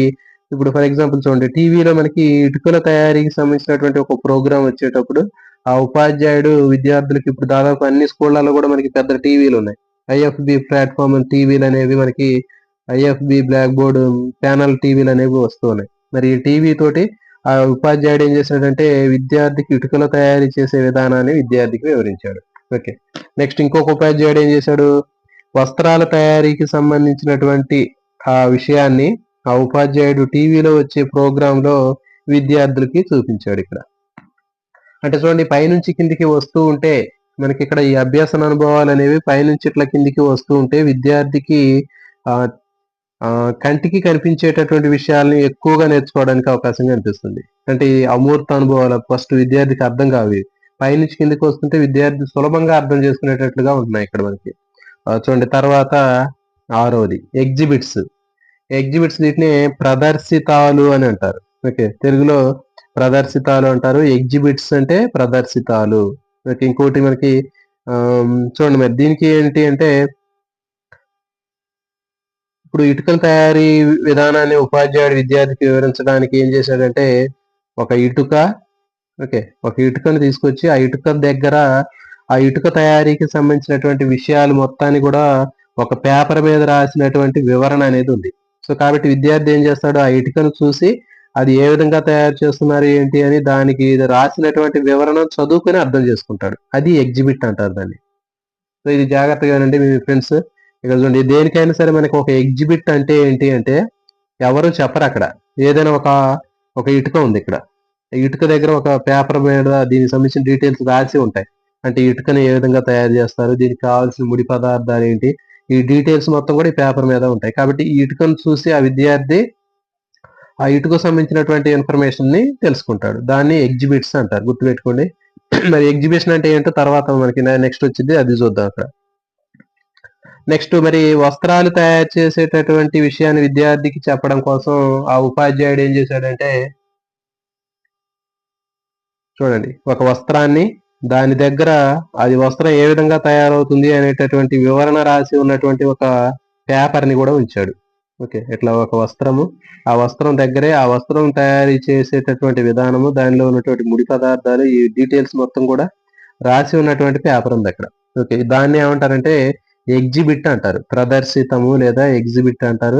ఇప్పుడు ఫర్ ఎగ్జాంపుల్ చూడండి, టీవీలో మనకి ఇటుకల తయారీకి సంబంధించినటువంటి ఒక ప్రోగ్రామ్ వచ్చేటప్పుడు ఆ ఉపాధ్యాయుడు విద్యార్థులకి ఇప్పుడు దాదాపు అన్ని స్కూళ్ళలో కూడా మనకి పెద్ద టీవీలున్నాయి. ఐఎఫ్‌బి ప్లాట్‌ఫార్మ్ టీవీలనేవి మనకి ఐఎఫ్‌బి బ్లాక్ బోర్డ్ ప్యానెల్ టీవీలనేవి వస్తూ ఉన్నాయి. మరి ఈ టీవీ తోటి ఆ ఉపాధ్యాయుడు ఏం చేశాడంటే విద్యార్థికి ఇటుకల తయారీ చేసే విధానాన్ని విద్యార్థికి వివరించాడు. ఓకే. నెక్స్ట్ ఇంకొక ఉపాధ్యాయుడు ఏం చేశాడు, వస్త్రాల తయారీకి సంబంధించినటువంటి ఆ విషయాన్ని ఆ ఉపాధ్యాయుడు టీవీలో వచ్చే ప్రోగ్రామ్‌లో విద్యార్థులకి చూపించాడు ఇక్కడ. అంటే చూడండి పైనుంచి కిందికి వస్తూ ఉంటే మనకిక్కడ ఈ అభ్యసన అనుభవాలనేవి పైనుంచి ఇట్లా కిందికి వస్తూ ఉంటే విద్యార్థికి ఆహ్, కంటికి కనిపించేటటువంటి విషయాల్ని ఎక్కువగా నేర్చుకోవడానికి అవకాశం కనిపిస్తుంది. అంటే ఈ అమూర్త అనుభవాలు ఫస్ట్ విద్యార్థికి అర్థం కావు. పైనుంచి కిందకి వస్తుంటే విద్యార్థి సులభంగా అర్థం చేసుకునేటట్లుగా ఉంటున్నాయి ఇక్కడ మనకి. చూడండి తర్వాత 6వది ఎగ్జిబిట్స్. ఎగ్జిబిట్స్ వీటిని ప్రదర్శితాలు అని అంటారు. ఓకే. తెలుగులో ప్రదర్శితాలు అంటారు. ఎగ్జిబిట్స్ అంటే ప్రదర్శితాలు. ఓకే. ఇంకోటి మనకి చూడండి మరి దీనికి ఏంటి అంటే ఇప్పుడు ఇటుకల తయారీ విధానాన్ని ఉపాధ్యాయుడు విద్యార్థికి వివరించడానికి ఏం చేశాడంటే ఒక ఇటుక ఒక ఇటుకను తీసుకొచ్చి ఆ ఇటుక దగ్గర ఆ ఇటుక తయారీకి సంబంధించినటువంటి విషయాలు మొత్తాన్ని కూడా ఒక పేపర్ మీద రాసినటువంటి వివరణ అనేది ఉంది. సో కాబట్టి విద్యార్థి ఏం చేస్తాడు, ఆ ఇటుకను చూసి అది ఏ విధంగా తయారు చేస్తున్నారు ఏంటి అని దానికి రాసినటువంటి వివరణ చదువుకుని అర్థం చేసుకుంటాడు. అది ఎగ్జిబిట్ అంటారు దాన్ని. సో ఇది జాగ్రత్తగా వినండి మీ ఫ్రెండ్స్. ఇక్కడ చూడండి, దేనికైనా సరే మనకి ఒక ఎగ్జిబిట్ అంటే ఏంటి అంటే ఎవరు చెప్పరు అక్కడ. ఏదైనా ఒక ఇటుక ఉంది ఇక్కడ, ఇటుక దగ్గర ఒక పేపర్ మీద దీనికి సంబంధించిన డీటెయిల్స్ రాసి ఉంటాయి. అంటే ఇటుకని ఏ విధంగా తయారు చేస్తారు, దీనికి కావాల్సిన ముడి పదార్థాలు ఏంటి, ఈ డీటెయిల్స్ మొత్తం కూడా ఈ పేపర్ మీద ఉంటాయి. కాబట్టి ఈ ఇటుకను చూసి ఆ విద్యార్థి ఆ ఇటుకు సంబంధించినటువంటి ఇన్ఫర్మేషన్ ని తెలుసుకుంటాడు. దాన్ని ఎగ్జిబిట్స్ అంటారు, గుర్తుపెట్టుకోండి. మరి ఎగ్జిబిషన్ అంటే ఏంటో తర్వాత మనకి నెక్స్ట్ వచ్చింది, అది చూద్దాం అక్కడ. నెక్స్ట్ మరి వస్త్రాలు తయారు చేసేటటువంటి విషయాన్ని విద్యార్థికి చెప్పడం కోసం ఆ ఉపాధ్యాయుడు ఏం చేశాడంటే, చూడండి, ఒక వస్త్రాన్ని దాని దగ్గర అది వస్త్రం ఏ విధంగా తయారవుతుంది అనేటటువంటి వివరణ రాసి ఉన్నటువంటి ఒక పేపర్ ని కూడా ఉంచాడు. ఇట్లా ఒక వస్త్రము, ఆ వస్త్రం దగ్గరే ఆ వస్త్రం తయారీ చేసేటటువంటి విధానము, దానిలో ఉన్నటువంటి ముడి పదార్థాలు, ఈ డీటెయిల్స్ మొత్తం కూడా రాసి ఉన్నటువంటి పేపర్ ఉంది అక్కడ. దాన్ని ఏమంటారంటే ఎగ్జిబిట్ అంటారు, ప్రదర్శితము లేదా ఎగ్జిబిట్ అంటారు.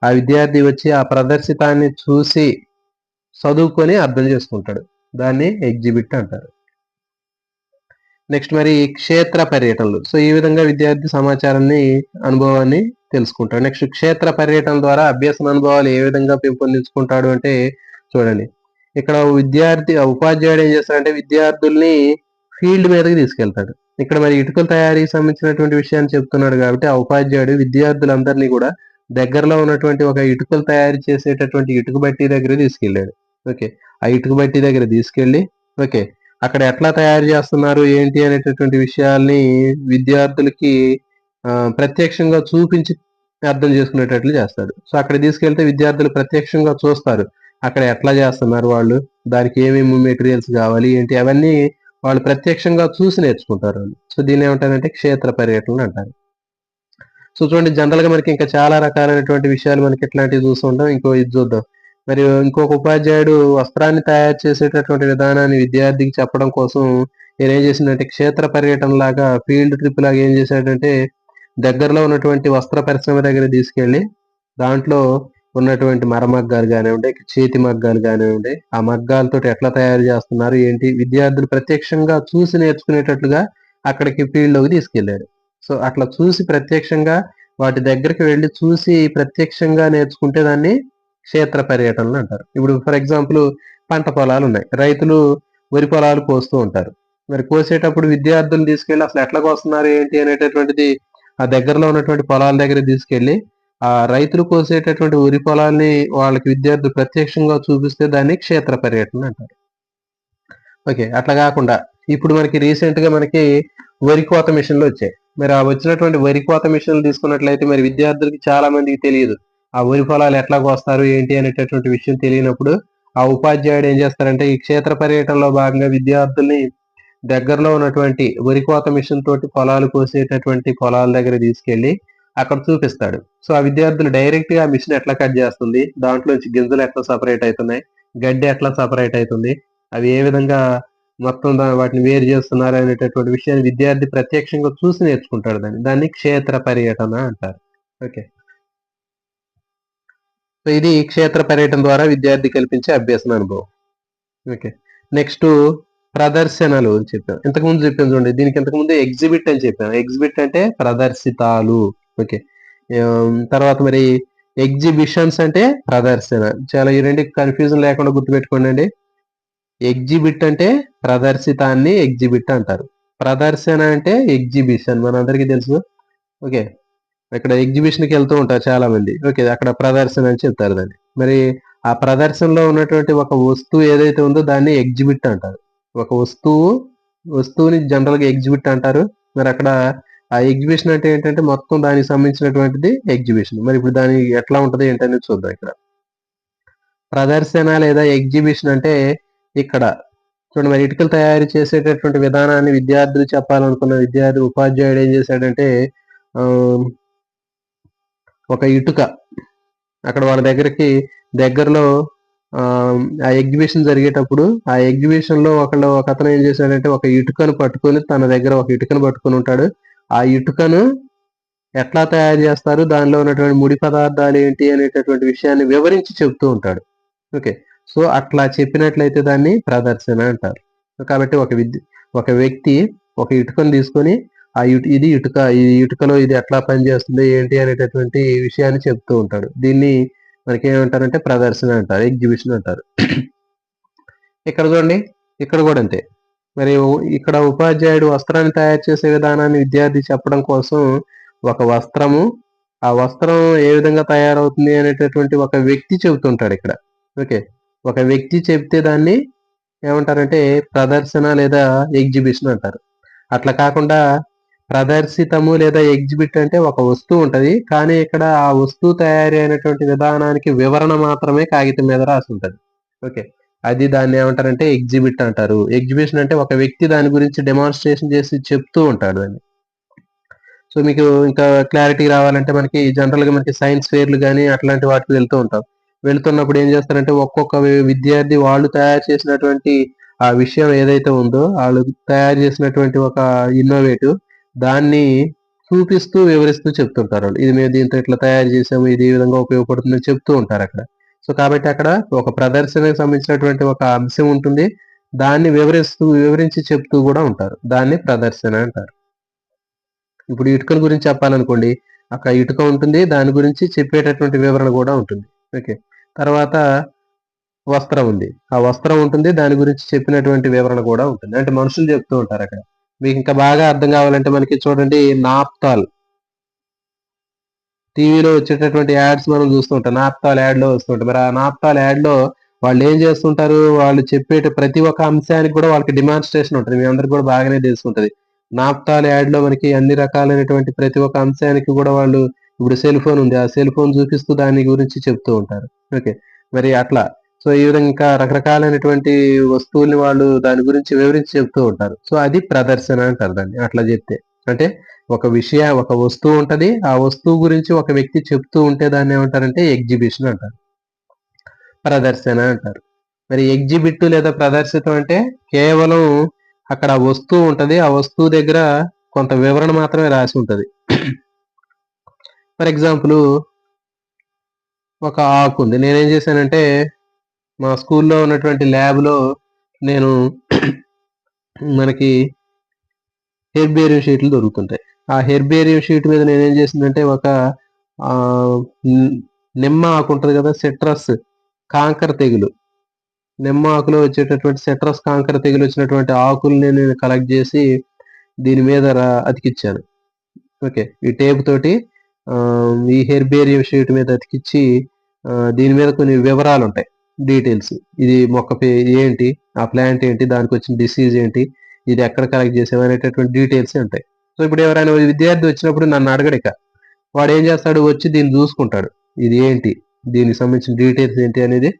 ఆ విద్యార్థి వచ్చి ఆ ప్రదర్శితాన్ని చూసి చదువుకొని అర్థం చేసుకుంటాడు, దాన్ని ఎగ్జిబిట్ అంటారు. నెక్స్ట్ మరి క్షేత్ర పర్యటనలు. సో ఈ విధంగా విద్యార్థి సమాచారాన్ని, అనుభవాన్ని తెలుసుకుంటాడు. నెక్స్ట్ క్షేత్ర పర్యటన ద్వారా అభ్యసన అనుభవాలు ఏ విధంగా పెంపొందించుకుంటాడు అంటే, చూడండి, ఇక్కడ ఉపాధ్యాయుడు ఏం చేస్తాడంటే విద్యార్థుల్ని ఫీల్డ్ మీదకి తీసుకెళ్తాడు. ఇక్కడ మరి ఇటుకల తయారీకి సంబంధించినటువంటి విషయాన్ని చెప్తున్నాడు కాబట్టి ఆ ఉపాధ్యాయుడు విద్యార్థులందరినీ కూడా దగ్గరలో ఉన్నటువంటి ఒక ఇటుకలు తయారు చేసేటటువంటి ఇటుక బట్టి దగ్గర తీసుకెళ్ళాడు. ఆ ఇటుక బట్టి దగ్గర తీసుకెళ్ళి అక్కడ ఎట్లా తయారు చేస్తున్నారు ఏంటి అనేటటువంటి విషయాల్ని విద్యార్థులకి ప్రత్యక్షంగా చూపించి అర్థం చేసుకునేటట్లు చేస్తాడు. సో అక్కడ తీసుకెళ్తే విద్యార్థులు ప్రత్యక్షంగా చూస్తారు అక్కడ ఎట్లా చేస్తున్నారు వాళ్ళు, దానికి ఏమేమి మెటీరియల్స్ కావాలి ఏంటి, అవన్నీ వాళ్ళు ప్రత్యక్షంగా చూసి నేర్చుకుంటారు వాళ్ళు. సో దీన్ని ఏమంటారంటే క్షేత్ర పర్యటనలు అంటారు. సో చూడండి, జనరల్ గా మనకి ఇంకా చాలా రకాలైనటువంటి విషయాలు మనకి ఇట్లాంటివి చూస్తుంటాం. ఇది చూద్దాం. మరి ఇంకొక ఉపాధ్యాయుడు వస్త్రాన్ని తయారు చేసేటటువంటి విధానాన్ని విద్యార్థికి చెప్పడం కోసం నేను ఏం చేసిందంటే క్షేత్ర పర్యటన లాగా, ఫీల్డ్ ట్రిప్ లాగా ఏం చేశాడంటే దగ్గరలో ఉన్నటువంటి వస్త్ర పరిశ్రమ దగ్గర తీసుకెళ్లి దాంట్లో ఉన్నటువంటి మరమగ్గాలు కానివ్వండి, చేతి మగ్గాలు కానివ్వండి, ఆ మగ్గాలతో ఎట్లా తయారు చేస్తున్నారు ఏంటి, విద్యార్థులు ప్రత్యక్షంగా చూసి నేర్చుకునేటట్లుగా అక్కడికి ఫీల్డ్ లోకి తీసుకెళ్లారు. సో అట్లా చూసి ప్రత్యక్షంగా వాటి దగ్గరికి వెళ్ళి చూసి ప్రత్యక్షంగా నేర్చుకుంటే దాన్ని క్షేత్ర పర్యటనలు అంటారు. ఇప్పుడు ఫర్ ఎగ్జాంపుల్ పంట పొలాలు ఉన్నాయి, రైతులు వరి పొలాలు కోస్తూ ఉంటారు. మరి కోసేటప్పుడు విద్యార్థులు తీసుకెళ్లి అసలు ఎట్లా కోస్తున్నారు ఏంటి అనేటటువంటిది ఆ దగ్గరలో ఉన్నటువంటి పొలాల దగ్గర తీసుకెళ్లి ఆ రైతులు కోసేటటువంటి వరి పొలాల్ని వాళ్ళకి విద్యార్థులు ప్రత్యక్షంగా చూపిస్తే దాన్ని క్షేత్ర పర్యటన అంటారు. అట్లా కాకుండా ఇప్పుడు మనకి రీసెంట్ గా మనకి వరి కోత మిషన్లు వచ్చాయి. మరి ఆ వచ్చినటువంటి వరి కోత మిషన్లు తీసుకున్నట్లయితే మరి విద్యార్థులకి చాలా మందికి తెలియదు ఆ వరి పొలాలు ఎట్లా కోస్తారు ఏంటి అనేటటువంటి విషయం తెలియనప్పుడు ఆ ఉపాధ్యాయుడు ఏం చేస్తారంటే ఈ క్షేత్ర పర్యటనలో భాగంగా విద్యార్థుల్ని దగ్గరలో ఉన్నటువంటి వరి కోత మిషన్ తోటి పొలాలు కోసేటటువంటి పొలాల దగ్గర తీసుకెళ్లి అక్కడ చూపిస్తాడు. సో ఆ విద్యార్థులు డైరెక్ట్ గా మిషన్ ఎట్లా కట్ చేస్తుంది, దాంట్లోంచి గింజలు ఎట్లా సపరేట్ అవుతున్నాయి, గడ్డి ఎట్లా సపరేట్ అవుతుంది, అవి ఏ విధంగా మొత్తం వాటిని వేరు చేస్తున్నారు అనేటటువంటి విషయాన్ని విద్యార్థి ప్రత్యక్షంగా చూసి నేర్చుకుంటాడు. దాన్ని క్షేత్ర పర్యటన అంటారు. సో ఇది క్షేత్ర పర్యటన ద్వారా విద్యార్థి కల్పించే అభ్యసన అనుభవం. నెక్స్ట్ ప్రదర్శనలు అని చెప్పాం, ఇంతకుముందు చెప్పాను చూడండి. దీనికి ఇంతకుముందు ఎగ్జిబిట్ అని చెప్పాను. ఎగ్జిబిట్ అంటే ప్రదర్శితాలు. తర్వాత మరి ఎగ్జిబిషన్స్ అంటే ప్రదర్శన. చాలా ఈ రెండు కన్ఫ్యూజన్ లేకుండా గుర్తుపెట్టుకోండి. ఎగ్జిబిట్ అంటే ప్రదర్శితాన్ని ఎగ్జిబిట్ అంటారు, ప్రదర్శన అంటే ఎగ్జిబిషన్, మనందరికీ తెలుసు. ఇక్కడ ఎగ్జిబిషన్కి వెళ్తూ ఉంటారు చాలా మంది. అక్కడ ప్రదర్శన అని చెప్తారు దాన్ని. మరి ఆ ప్రదర్శనలో ఉన్నటువంటి ఒక వస్తువు ఏదైతే ఉందో దాన్ని ఎగ్జిబిట్ అంటారు. ఒక వస్తువుని జనరల్ గా ఎగ్జిబిట్ అంటారు. మరి అక్కడ ఆ ఎగ్జిబిషన్ అంటే ఏంటంటే మొత్తం దానికి సంబంధించినటువంటిది ఎగ్జిబిషన్. మరి ఇప్పుడు దాని ఎట్లా ఉంటది ఏంటనేది చూద్దాం. ఇక్కడ ప్రదర్శన లేదా ఎగ్జిబిషన్ అంటే ఇక్కడ చూడండి, మరి ఇటుకలు తయారు చేసేటటువంటి విధానాన్ని విద్యార్థులు చెప్పాలనుకున్న ఉపాధ్యాయుడు ఏం చేశాడంటే ఒక ఇటుక అక్కడ వాళ్ళ దగ్గరలో ఆ ఎగ్జిబిషన్ జరిగేటప్పుడు ఆ ఎగ్జిబిషన్ లో ఒక అతను ఏం చేశాడంటే ఒక ఇటుకను పట్టుకొని తన దగ్గర ఒక ఇటుకను పట్టుకొని ఉంటాడు. ఆ ఇటుకను ఎట్లా తయారు చేస్తారు, దానిలో ఉన్నటువంటి ముడి పదార్థాలు ఏంటి అనేటటువంటి విషయాన్ని వివరించి చెప్తూ ఉంటాడు. ఓకే. సో అట్లా చెప్పినట్లయితే దాన్ని ప్రదర్శన అంటారు. కాబట్టి ఒక వ్యక్తి ఒక ఇటుకను తీసుకొని ఇది ఇటుక, ఈ ఇటుకలో ఇది ఎట్లా పనిచేస్తుంది ఏంటి అనేటటువంటి విషయాన్ని చెప్తూ ఉంటాడు. దీన్ని మనకి ఏమంటారంటే ప్రదర్శన అంటారు, ఎగ్జిబిషన్ అంటారు. ఇక్కడ చూడండి, ఇక్కడ కూడా అంతే. మరి ఇక్కడ ఉపాధ్యాయుడు వస్త్రాన్ని తయారు చేసే విధానాన్ని విద్యార్థి చెప్పడం కోసం ఒక వస్త్రము, ఆ వస్త్రం ఏ విధంగా తయారవుతుంది అనేటటువంటి ఒక వ్యక్తి చెబుతుంటాడు ఇక్కడ. ఓకే. ఒక వ్యక్తి చెప్తే దాన్ని ఏమంటారంటే ప్రదర్శన లేదా ఎగ్జిబిషన్ అంటారు. అట్లా కాకుండా ప్రదర్శితము లేదా ఎగ్జిబిట్ అంటే ఒక వస్తువు ఉంటది, కానీ ఇక్కడ ఆ వస్తువు తయారీ అయినటువంటి విధానానికి వివరణ మాత్రమే కాగితం మీద రాసి ఉంటది. ఓకే. అది దాన్ని ఏమంటారంటే ఎగ్జిబిట్ అంటారు. ఎగ్జిబిషన్ అంటే ఒక వ్యక్తి దాని గురించి డెమాన్స్ట్రేషన్ చేసి చెప్తూ ఉంటాడు దాన్ని. సో మీకు ఇంకా క్లారిటీ రావాలంటే మనకి జనరల్ గా మనకి సైన్స్ ఫెయిర్లు కానీ అట్లాంటి వాటికి వెళ్తూ ఉంటాం. వెళ్తున్నప్పుడు ఏం చేస్తారంటే ఒక్కొక్క విద్యార్థి వాళ్ళు తయారు చేసినటువంటి ఆ విషయం ఏదైతే ఉందో, వాళ్ళు తయారు చేసినటువంటి ఒక ఇన్నోవేటివ్ దాన్ని చూపిస్తూ వివరిస్తూ చెప్తుంటారు వాళ్ళు. ఇది మేము దీంతో ఇట్లా తయారు చేసాము, ఇది ఈ విధంగా ఉపయోగపడుతుందని చెప్తూ ఉంటారు అక్కడ. సో కాబట్టి అక్కడ ఒక ప్రదర్శనకు సంబంధించినటువంటి ఒక అంశం ఉంటుంది, దాన్ని వివరించి చెప్తూ కూడా ఉంటారు. దాన్ని ప్రదర్శన అంటారు. ఇప్పుడు ఇటుకల గురించి చెప్పాలనుకోండి, అక్కడ ఇటుక ఉంటుంది, దాని గురించి చెప్పేటటువంటి వివరణ కూడా ఉంటుంది. ఓకే. తర్వాత వస్త్రం ఉంది, ఆ వస్త్రం ఉంటుంది, దాని గురించి చెప్పినటువంటి వివరణ కూడా ఉంటుంది. అంటే మనుషులు చెప్తూ ఉంటారు అక్కడ. మీకు ఇంకా బాగా అర్థం కావాలంటే మనకి చూడండి, నాప్తాల్ టీవీలో వచ్చేటటువంటి యాడ్స్ మనం చూస్తూ ఉంటాం. నాప్తాల్ యాడ్ లో వస్తుంటాం. మరి ఆ నాప్తాల్ యాడ్ లో వాళ్ళు ఏం చేస్తుంటారు, వాళ్ళు చెప్పేట ప్రతి ఒక్క అంశానికి కూడా వాళ్ళకి డిమాన్స్ట్రేషన్ ఉంటుంది. మీ అందరికి కూడా బాగానే తెలుసుంటది. నాప్తాల్ యాడ్ లో మనకి అన్ని రకాలైనటువంటి ప్రతి ఒక్క అంశానికి కూడా వాళ్ళు, ఇప్పుడు సెల్ ఫోన్ ఉంది, ఆ సెల్ ఫోన్ చూపిస్తూ దాని గురించి చెప్తూ ఉంటారు. ఓకే. మరి అట్లా సో ఈ విధంగా ఇంకా రకరకాలైనటువంటి వస్తువుల్ని వాళ్ళు దాని గురించి వివరించి చెప్తూ ఉంటారు. సో అది ప్రదర్శన అంటారు దాన్ని అట్లా చెప్తే. అంటే ఒక వస్తువు ఉంటది, ఆ వస్తువు గురించి ఒక వ్యక్తి చెప్తూ ఉంటే దాన్ని ఏమంటారంటే ఎగ్జిబిషన్ అంటారు, ప్రదర్శన అంటారు. మరి ఎగ్జిబిట్ లేదా ప్రదర్శితం అంటే కేవలం అక్కడ వస్తువు ఉంటది, ఆ వస్తువు దగ్గర కొంత వివరణ మాత్రమే రాసి ఉంటది. ఫర్ ఎగ్జాంపుల్ ఒక ఆకు ఉంది. నేనేం చేశానంటే మా స్కూల్లో ఉన్నటువంటి ల్యాబ్లో నేను మనకి హెర్బేరియం షీట్లు దొరుకుతుంటాయి. ఆ హెర్బేరియం షీట్ మీద నేనేం చేసిందంటే ఒక నిమ్మ ఆకు ఉంటుంది కదా, సిట్రస్ కాంకర తెగులు, నిమ్మ ఆకులో వచ్చేటటువంటి సిట్రస్ కాంకర తెగులు వచ్చినటువంటి ఆకుల్ని నేను కలెక్ట్ చేసి దీని మీద అతికిచ్చాను. ఓకే. ఈ టేప్ తోటి ఈ హెర్బేరియం షీట్ మీద అతికిచ్చి దీని మీద కొన్ని వివరాలు ఉంటాయి, డీటెయిల్స్. ఇది మొక్క ఏంటి, ఆ ప్లాంట్ ఏంటి, దానికి వచ్చిన డిసీజ్ ఏంటి, ఇది ఎక్కడ కలెక్ట్ చేసావు అనేటటువంటి డీటెయిల్స్ ఉంటాయి. సో ఇప్పుడు ఎవరైనా విద్యార్థి వచ్చినప్పుడు నన్ను అడగడిక, వాడు ఏం చేస్తాడు, వచ్చి దీన్ని చూసుకుంటాడు, ఇది ఏంటి, దీనికి సంబంధించిన డీటెయిల్స్ ఏంటి అనేది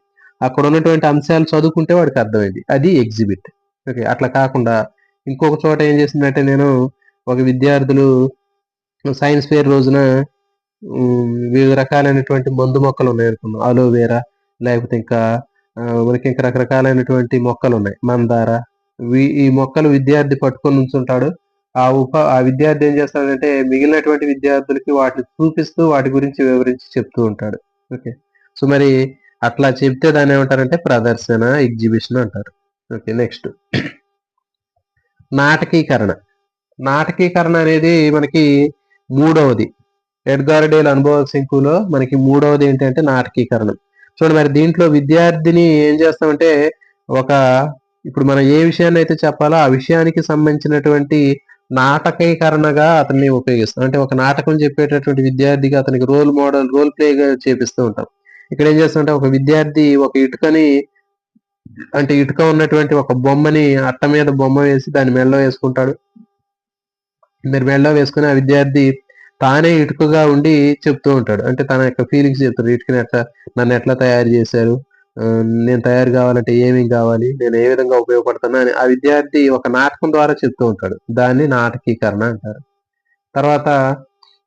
అక్కడ ఉన్నటువంటి అంశాలు చదువుకుంటే వాడికి అర్థమైంది. అది ఎగ్జిబిట్. ఓకే. అట్లా కాకుండా ఇంకొక చోట ఏం చేసిందంటే నేను ఒక విద్యార్థులు సైన్స్ ఫేర్ రోజున వివిధ రకాలైనటువంటి మందు మొక్కలు ఉన్నాయి అనుకున్నాం, అలోవేరా, లేకపోతే ఇంకా మనకి ఇంకా రకరకాలైనటువంటి మొక్కలు ఉన్నాయి, మందార. ఈ మొక్కలు విద్యార్థి పట్టుకొని ఉంచుంటాడు. ఆ విద్యార్థి ఏం చేస్తాడంటే మిగిలినటువంటి విద్యార్థులకి వాటిని చూపిస్తూ వాటి గురించి వివరించి చెప్తూ ఉంటాడు. ఓకే. సో మరి అట్లా చెప్తే దాన్ని ఏమంటారంటే ప్రదర్శన, ఎగ్జిబిషన్ అంటారు. ఓకే. నెక్స్ట్ నాటకీకరణ. నాటకీకరణ అనేది మనకి మూడవది. ఎడ్గార్ డేల్ అనుభవ శంకులో మనకి మూడవది ఏంటంటే నాటకీకరణం. చూడండి, మరి దీంట్లో విద్యార్థిని ఏం చేస్తామంటే ఇప్పుడు మనం ఏ విషయాన్ని అయితే చెప్పాలో ఆ విషయానికి సంబంధించినటువంటి నాటకీకరణగా అతన్ని ఉపయోగిస్తాం. అంటే ఒక నాటకం చెప్పేటటువంటి విద్యార్థిగా అతనికి రోల్ ప్లేగా చేపిస్తూ ఉంటాం. ఇక్కడ ఏం చేస్తామంటే ఒక విద్యార్థి ఒక ఇటుక ఉన్నటువంటి ఒక బొమ్మని అట్ట మీద బొమ్మ వేసి దాన్ని మెడలో వేసుకుంటాడు. మీరు మెడలో వేసుకుని ఆ విద్యార్థి తానే ఇటుకగా ఉండి చెప్తూ ఉంటాడు. అంటే తన యొక్క ఫీలింగ్స్ చెప్తాడు. నన్ను ఎట్లా తయారు చేశారు, నేను తయారు కావాలంటే ఏమేం కావాలి, నేను ఏ విధంగా ఉపయోగపడతాను అని ఆ విద్యార్థి ఒక నాటకం ద్వారా చెప్తూ ఉంటాడు. దాన్ని నాటకీకరణ అంటారు. తర్వాత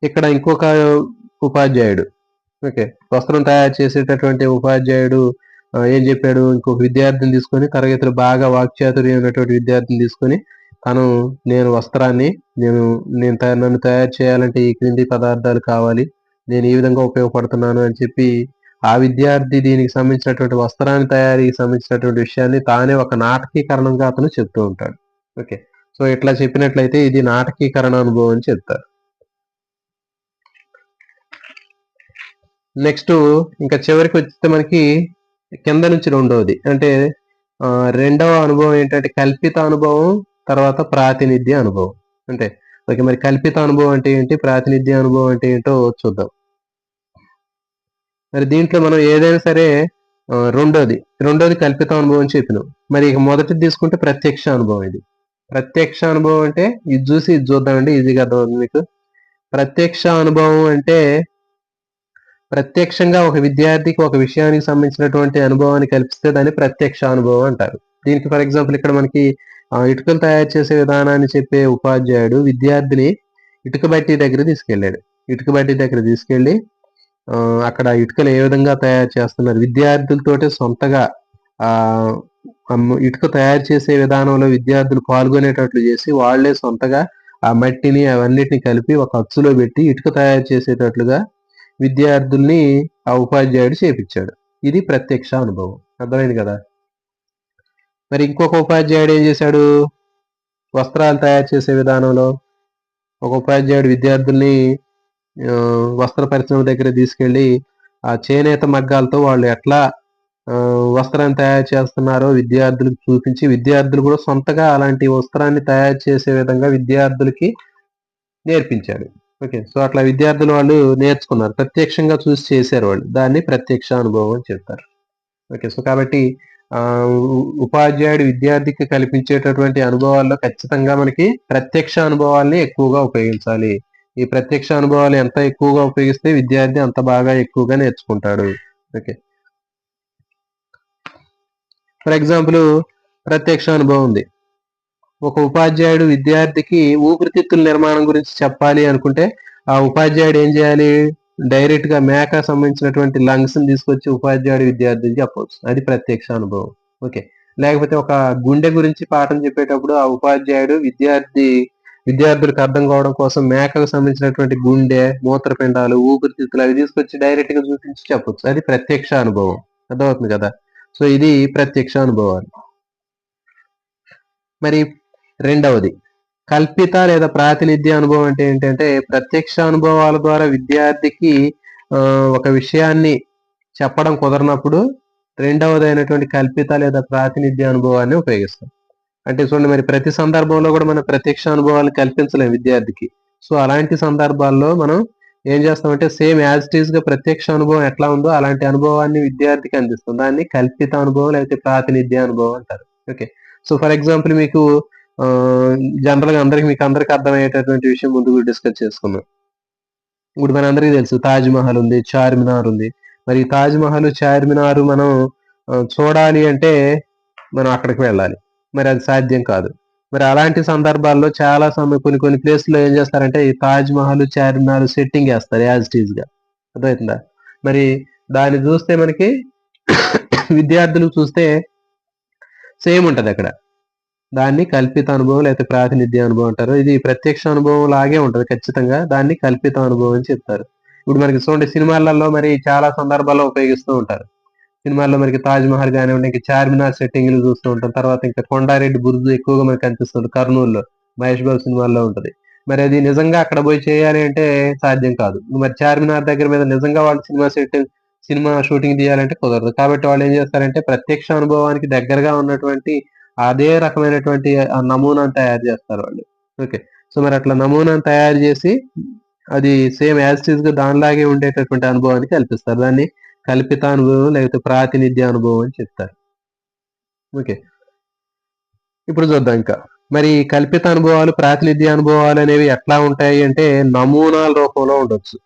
ఇక్కడ ఇంకొక ఉపాధ్యాయుడు ఓకే. వస్త్రం తయారు చేసేటటువంటి ఉపాధ్యాయుడు ఏం చెప్పాడు, ఇంకొక విద్యార్థిని తీసుకొని తరగతిలో బాగా వాక్చాతుర్యం ఉన్నటువంటి విద్యార్థిని తీసుకొని తను నేను వస్త్రాన్ని నేను నేను నన్ను తయారు చేయాలంటే ఈ క్రింది పదార్థాలు కావాలి. నేను ఈ విధంగా ఉపయోగపడుతున్నాను అని చెప్పి ఆ విద్యార్థి దీనికి సంబంధించినటువంటి వస్త్రాన్ని తయారీకి సంబంధించినటువంటి విషయాన్ని తానే ఒక నాటకీకరణంగా అతను చెప్తూ ఉంటాడు. ఓకే. సో ఇట్లా చెప్పినట్లయితే ఇది నాటకీకరణ అనుభవం అని చెప్తారు. నెక్స్ట్ ఇంకా చివరికి వస్తే మనకి కింద నుంచి రెండవది అంటే రెండవ అనుభవం ఏంటంటే కల్పిత అనుభవం, తర్వాత ప్రాతినిధ్య అనుభవం. అంటే ఓకే, మరి కల్పిత అనుభవం అంటే ఏంటి, ప్రాతినిధ్య అనుభవం అంటే ఏంటో చూద్దాం. మరి దీంట్లో మనం ఏదైనా సరే రెండోది కల్పిత అనుభవం చెప్పినాం. మరి ఇక మొదటిది తీసుకుంటే ప్రత్యక్ష అనుభవం. ఇది ప్రత్యక్ష అనుభవం అంటే ఇది చూసి ఇది చూద్దామండి, ఈజీగా అర్థమవుతుంది మీకు. ప్రత్యక్ష అనుభవం అంటే ప్రత్యక్షంగా ఒక విద్యార్థికి ఒక విషయానికి సంబంధించినటువంటి అనుభవాన్ని కల్పిస్తే దాన్ని ప్రత్యక్ష అనుభవం అంటారు. దీనికి ఫర్ ఎగ్జాంపుల్ ఇక్కడ మనకి ఇటుకలు తయారు చేసే విధానాన్ని చెప్పే ఉపాధ్యాయుడు విద్యార్థిని ఇటుక బట్టి దగ్గర తీసుకెళ్ళాడు. ఇటుక బట్టి దగ్గర తీసుకెళ్ళి అక్కడ ఇటుకలు ఏ విధంగా తయారు చేస్తున్నారు, విద్యార్థులతోటి సొంతగా ఇటుక తయారు చేసే విధానంలో విద్యార్థులు పాల్గొనేటట్లు చేసి వాళ్లే సొంతగా ఆ మట్టిని అవన్నిటిని కలిపి ఒక అచ్చులో పెట్టి ఇటుక తయారు చేసేటట్లుగా విద్యార్థుల్ని ఆ ఉపాధ్యాయుడు చేపించాడు. ఇది ప్రత్యక్ష అనుభవం. అర్థమైంది కదా. మరి ఇంకొక ఉపాధ్యాయుడు ఏం చేశాడు, వస్త్రాలు తయారు చేసే విధానంలో ఒక ఉపాధ్యాయుడు విద్యార్థుల్ని వస్త్ర పరిశ్రమ దగ్గర తీసుకెళ్లి ఆ చేనేత మగ్గాలతో వాళ్ళు ఎట్లా వస్త్రాన్ని తయారు చేస్తున్నారో విద్యార్థులకు చూపించి విద్యార్థులు కూడా సొంతగా అలాంటి వస్త్రాన్ని తయారు చేసే విధంగా విద్యార్థులకి నేర్పించాడు. ఓకే. సో అట్లా విద్యార్థులు వాళ్ళు నేర్చుకున్నారు, ప్రత్యక్షంగా చూసి చేశారు వాళ్ళు. దాన్ని ప్రత్యక్ష అనుభవం అని చెప్తారు. ఓకే. సో కాబట్టి ఉపాధ్యాయుడు విద్యార్థికి కల్పించేటటువంటి అనుభవాల్లో ఖచ్చితంగా మనకి ప్రత్యక్ష అనుభవాల్ని ఎక్కువగా ఉపయోగించాలి. ఈ ప్రత్యక్ష అనుభవాలు ఎంత ఎక్కువగా ఉపయోగిస్తే విద్యార్థి అంత బాగా ఎక్కువగా నేర్చుకుంటాడు. ఓకే. ఫర్ ఎగ్జాంపుల్ ప్రత్యక్ష అనుభవం ఉంది. ఒక ఉపాధ్యాయుడు విద్యార్థికి ఊపిరితిత్తుల నిర్మాణం గురించి చెప్పాలి అనుకుంటే ఆ ఉపాధ్యాయుడు ఏం చేయాలి, డైరెక్ట్ గా మేక సంబంధించినటువంటి లంగ్స్ ని తీసుకొచ్చి ఉపాధ్యాయుడు విద్యార్థికి చెప్పవచ్చు. అది ప్రత్యక్ష అనుభవం. ఓకే. లేకపోతే ఒక గుండె గురించి పాఠం చెప్పేటప్పుడు ఆ ఉపాధ్యాయుడు విద్యార్థులకు అర్థం కావడం కోసం మేకకు సంబంధించినటువంటి గుండె, మూత్రపిండాలు, ఊపిరితిత్తులు అవి తీసుకొచ్చి డైరెక్ట్ గా చూపించి చెప్పొచ్చు. అది ప్రత్యక్ష అనుభవం. అర్థమవుతుంది కదా. సో ఇది ప్రత్యక్ష అనుభవాలు. మరి రెండవది కల్పిత లేదా ప్రాతినిధ్య అనుభవం అంటే ఏంటంటే ప్రత్యక్ష అనుభవాల ద్వారా విద్యార్థికి ఒక విషయాన్ని చెప్పడం కుదరనప్పుడు రెండవది అయినటువంటి కల్పిత లేదా ప్రాతినిధ్య అనుభవాన్ని ఉపయోగిస్తాం. అంటే చూడండి, మరి ప్రతి సందర్భంలో కూడా మనం ప్రత్యక్ష అనుభవాలు కల్పించలేం విద్యార్థికి. సో అలాంటి సందర్భాల్లో మనం ఏం చేస్తామంటే సేమ్ యాజ్ ఇట్ ఈస్ గా ప్రత్యక్ష అనుభవం ఎట్లా ఉందో అలాంటి అనుభవాన్ని విద్యార్థికి అందిస్తాం. దాన్ని కల్పిత అనుభవం లేకపోతే ప్రాతినిధ్య అనుభవం అంటారు. ఓకే. సో ఫర్ ఎగ్జాంపుల్ మీకు జనరల్ గా మీకు అందరికి అర్థమయ్యేటటువంటి విషయం ముందు డిస్కస్ చేసుకున్నాం. ఇప్పుడు మన అందరికీ తెలుసు తాజ్ మహల్ ఉంది, చార్మినార్ ఉంది. మరి తాజ్ మహల్, చార్మినార్ మనం చూడాలి అంటే మనం అక్కడికి వెళ్ళాలి. మరి అది సాధ్యం కాదు. మరి అలాంటి సందర్భాల్లో చాలా కొన్ని ప్లేస్లో ఏం చేస్తారంటే ఈ తాజ్ మహల్, చార్మినార్ సెట్టింగ్ వేస్తారు యాజ్ ఇట్ ఈస్ గా. అర్థమవుతుందా. మరి దాన్ని చూస్తే మనకి విద్యార్థులు చూస్తే సేమ్ ఉంటది అక్కడ. దాన్ని కల్పిత అనుభవం లేకపోతే ప్రాతినిధ్య అనుభవం అంటారు. ఇది ప్రత్యక్ష అనుభవం లాగే ఉంటది ఖచ్చితంగా. దాన్ని కల్పిత అనుభవం అని చెప్తారు. ఇప్పుడు మనకి చూడండి సినిమాలలో మరి చాలా సందర్భాల్లో ఉపయోగిస్తూ ఉంటారు. సినిమాల్లో మనకి తాజ్ మహల్ కానివ్వండి, ఇంకా చార్మినార్ సెట్టింగ్లు చూస్తూ ఉంటాం. తర్వాత ఇంకా కొండారెడ్డి బురుజు ఎక్కువగా మనకి కనిపిస్తుంది కర్నూలులో, మహేష్ బాబు సినిమాల్లో ఉంటది. మరి అది నిజంగా అక్కడ పోయి చేయాలి అంటే సాధ్యం కాదు. మరి చార్మినార్ దగ్గర మీద నిజంగా వాళ్ళు సినిమా షూటింగ్ తీయాలంటే కుదరదు. కాబట్టి వాళ్ళు ఏం చేస్తారంటే ప్రత్యక్ష అనుభవానికి దగ్గరగా ఉన్నటువంటి అదే రకమైనటువంటి నమూనాను తయారు చేస్తారు వాళ్ళు. ఓకే. సో మరి అట్లా నమూనాను తయారు చేసి అది సేమ్ యాజ్ ఇట్ ఈస్ గా దానిలాగే ఉండేటటువంటి అనుభవాన్ని కల్పిస్తారు. దాన్ని కల్పిత అనుభవం లేకపోతే ప్రాతినిధ్య అనుభవం అని చెప్తారు. ఓకే. ఇప్పుడు చూద్దాం ఇంకా మరి కల్పిత అనుభవాలు, ప్రాతినిధ్య అనుభవాలు అనేవి ఎట్లా ఉంటాయి అంటే నమూనాల రూపంలో ఉండొచ్చు,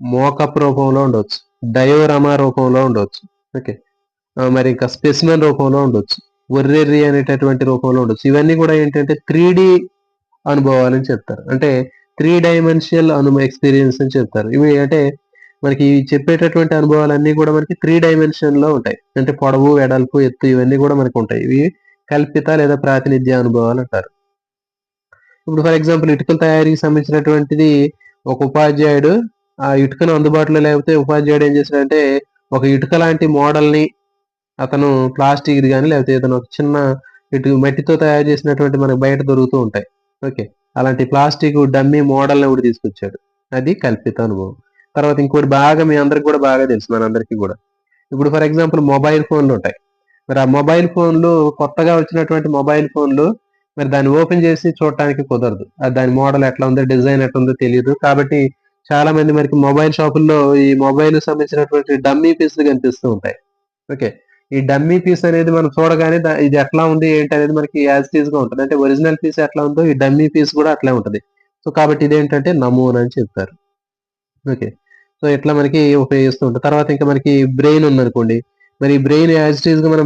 మోకప్ రూపంలో ఉండొచ్చు, డయోరమా రూపంలో ఉండొచ్చు. ఓకే. మరి ఇంకా స్పెసిమెన్ రూపంలో ఉండొచ్చు, ఒర్రెర్రి అనేటటువంటి రూపంలో ఉండొచ్చు. ఇవన్నీ కూడా ఏంటంటే 3D అనుభవాలు అని చెప్తారు. అంటే 3 డైమెన్షనల్ ఎక్స్పీరియన్స్ అని చెప్తారు. ఇవి అంటే మనకి చెప్పేటటువంటి అనుభవాలన్నీ కూడా మనకి 3 డైమెన్షన్ లో ఉంటాయి. అంటే పొడవు, వెడల్పు, ఎత్తు ఇవన్నీ కూడా మనకు ఉంటాయి. ఇవి కల్పిత లేదా ప్రాతినిధ్య అనుభవాలు అంటారు. ఇప్పుడు ఫర్ ఎగ్జాంపుల్ ఇటుకల తయారీకి సంబంధించినటువంటిది ఒక ఉపాధ్యాయుడు ఆ ఇటుకను అందుబాటులో లేకపోతే ఉపాధ్యాయుడు ఏం చేశాడంటే ఒక ఇటుక లాంటి మోడల్ని అతను ప్లాస్టిక్ గాని లేకపోతే ఏదైనా ఒక చిన్న మట్టితో తయారు చేసినటువంటి మనకు బయట దొరుకుతూ ఉంటాయి. ఓకే. అలాంటి ప్లాస్టిక్ డమ్మీ మోడల్ ఒకటి తీసుకొచ్చాడు. అది కల్పిత అనుభవం. తర్వాత ఇంకోటి బాగా మీ అందరికి కూడా బాగా తెలుసు మనందరికీ కూడా. ఇప్పుడు ఫర్ ఎగ్జాంపుల్ మొబైల్ ఫోన్లు ఉంటాయి. మరి ఆ మొబైల్ ఫోన్లు కొత్తగా వచ్చినటువంటి మొబైల్ ఫోన్లు మరి దాన్ని ఓపెన్ చేసి చూడటానికి కుదరదు. దాని మోడల్ ఎట్లా ఉందో డిజైన్ ఎట్లా ఉందో తెలియదు. కాబట్టి చాలా మంది మనకి మొబైల్ షాపుల్లో ఈ మొబైల్ సంబంధించినటువంటి డమ్మీ పీసులు కనిపిస్తూ ఉంటాయి. ఓకే. ఈ డమ్మీ పీస్ అనేది మనం చూడగానే ఇది ఎట్లా ఉంది ఏంటి అనేది మనకి యాజ్ టీజ్ గా ఉంటుంది. అంటే ఒరిజినల్ పీస్ ఎట్లా ఉందో ఈ డమ్మీ పీస్ కూడా అట్లే ఉంటది. సో కాబట్టి ఇదేంటంటే నమూనా అని చెప్తారు. ఓకే. సో ఇట్లా మనకి ఉపయోగిస్తూ ఉంటాం. తర్వాత ఇంకా మనకి బ్రెయిన్ ఉందనుకోండి. మరి ఈ బ్రెయిన్ యాజ్ టీజ్ గా మన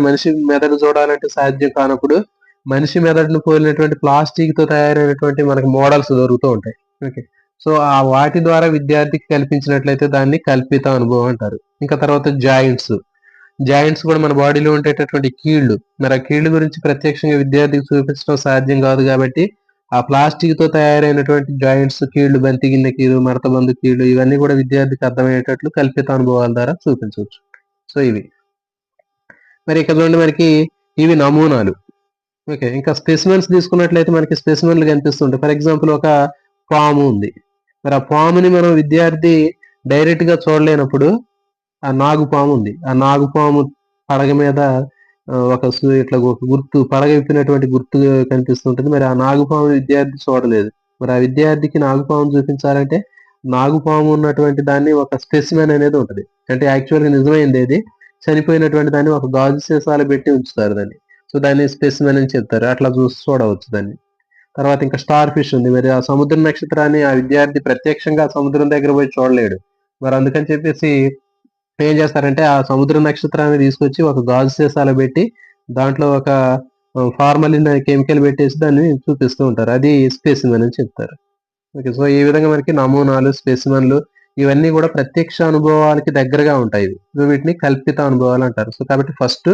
మనిషి మెదడు చూడాలంటే సాధ్యం కానప్పుడు మనిషి మెదడును పోలినటువంటి ప్లాస్టిక్ తో తయారైనటువంటి మనకి మోడల్స్ దొరుకుతూ ఉంటాయి. ఓకే. సో ఆ వాటి ద్వారా విద్యార్థికి కల్పించినట్లయితే దాన్ని కల్పిత అనుభవం అంటారు. ఇంకా తర్వాత జాయింట్స్ కూడా మన బాడీలో ఉండేటటువంటి కీళ్లు. మరి ఆ కీళ్ల గురించి ప్రత్యక్షంగా విద్యార్థికి చూపించడం సాధ్యం కాదు కాబట్టి ఆ ప్లాస్టిక్ తో తయారైనటువంటి జాయింట్స్, కీళ్లు, బంతి గిన్నె కీళ్ళు, మడతబందు కీళ్ళు ఇవన్నీ కూడా విద్యార్థికి అర్థమయ్యేటట్లు కల్పిత అనుభవాల ద్వారా చూపించవచ్చు. సో ఇవి. మరి ఇక్కడ నుండి మనకి ఇవి నమూనాలు. ఓకే. ఇంకా స్పెసిమెన్స్ తీసుకున్నట్లయితే మనకి స్పెసిమెన్లు కనిపిస్తుంటాయి. ఫర్ ఎగ్జాంపుల్ ఒక పాము ఉంది. మరి ఆ పాముని మనం విద్యార్థి డైరెక్ట్ గా చూడలేనప్పుడు ఆ నాగుపాము ఉంది. ఆ నాగుపాము పడగ మీద ఇట్లా ఒక గుర్తు పడగ విప్పినటువంటి గుర్తు కనిపిస్తుంటుంది. మరి ఆ నాగుపాము విద్యార్థి చూడలేదు. మరి ఆ విద్యార్థికి నాగుపాము చూపించాలంటే నాగుపాము ఉన్నటువంటి దాన్ని ఒక స్పెసిమెన్ అనేది ఉంటది. అంటే యాక్చువల్‌గా నిజమైంది ఏది చనిపోయినటువంటి దాన్ని ఒక గాజు సీసాలో పెట్టి ఉంచుతారు దాన్ని. సో దాన్ని స్పెసిమెన్ అని చెప్తారు. అట్లా చూడవచ్చు దాన్ని. తర్వాత ఇంకా స్టార్ ఫిష్ ఉంది. మరి ఆ సముద్ర నక్షత్రాన్ని ఆ విద్యార్థి ప్రత్యక్షంగా సముద్రం దగ్గర పోయి చూడలేడు. మరి అందుకని చెప్పేసి ఏం చేస్తారంటే ఆ సముద్ర నక్షత్రాన్ని తీసుకొచ్చి ఒక గాజు సీసాలో పెట్టి దాంట్లో ఒక ఫార్మలిన్ కెమికల్ పెట్టేసి దాన్ని చూపిస్తూ ఉంటారు. అది స్పెసిమెన్ అని చెప్తారు. ఓకే. సో ఈ విధంగా మనకి నమూనాలు, స్పెసిమెన్లు ఇవన్నీ కూడా ప్రత్యక్ష అనుభవాలకి దగ్గరగా ఉంటాయి. సో వీటిని కల్పిత అనుభవాలు అంటారు. సో కాబట్టి ఫస్ట్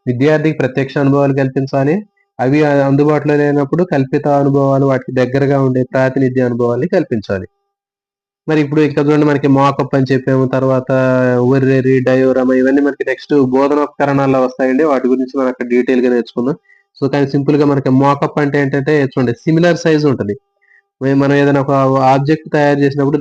విద్యార్థికి ప్రత్యక్ష అనుభవాలు కల్పించాలి. అవి అందుబాటులో లేనప్పుడు కల్పిత అనుభవాలు వాటికి దగ్గరగా ఉండే ప్రాతినిధ్య అనుభవాల్ని కల్పించాలి. మరి ఇప్పుడు ఇక్కడ చూడండి మనకి మాకప్ అని చెప్పాము. తర్వాత ఒర్రెరి, డయోరామా ఇవన్నీ మనకి నెక్స్ట్ బోధనోపకరణాల్లో వస్తాయండి. వాటి గురించి మనం అక్కడ డీటెయిల్ గా నేర్చుకుందాం. సో కానీ సింపుల్ గా మనకి మాకప్ అంటే ఏంటంటే చూడండి సిమిలర్ సైజ్ ఉంటది. మనం ఏదైనా ఒక ఆబ్జెక్ట్ తయారు చేసినప్పుడు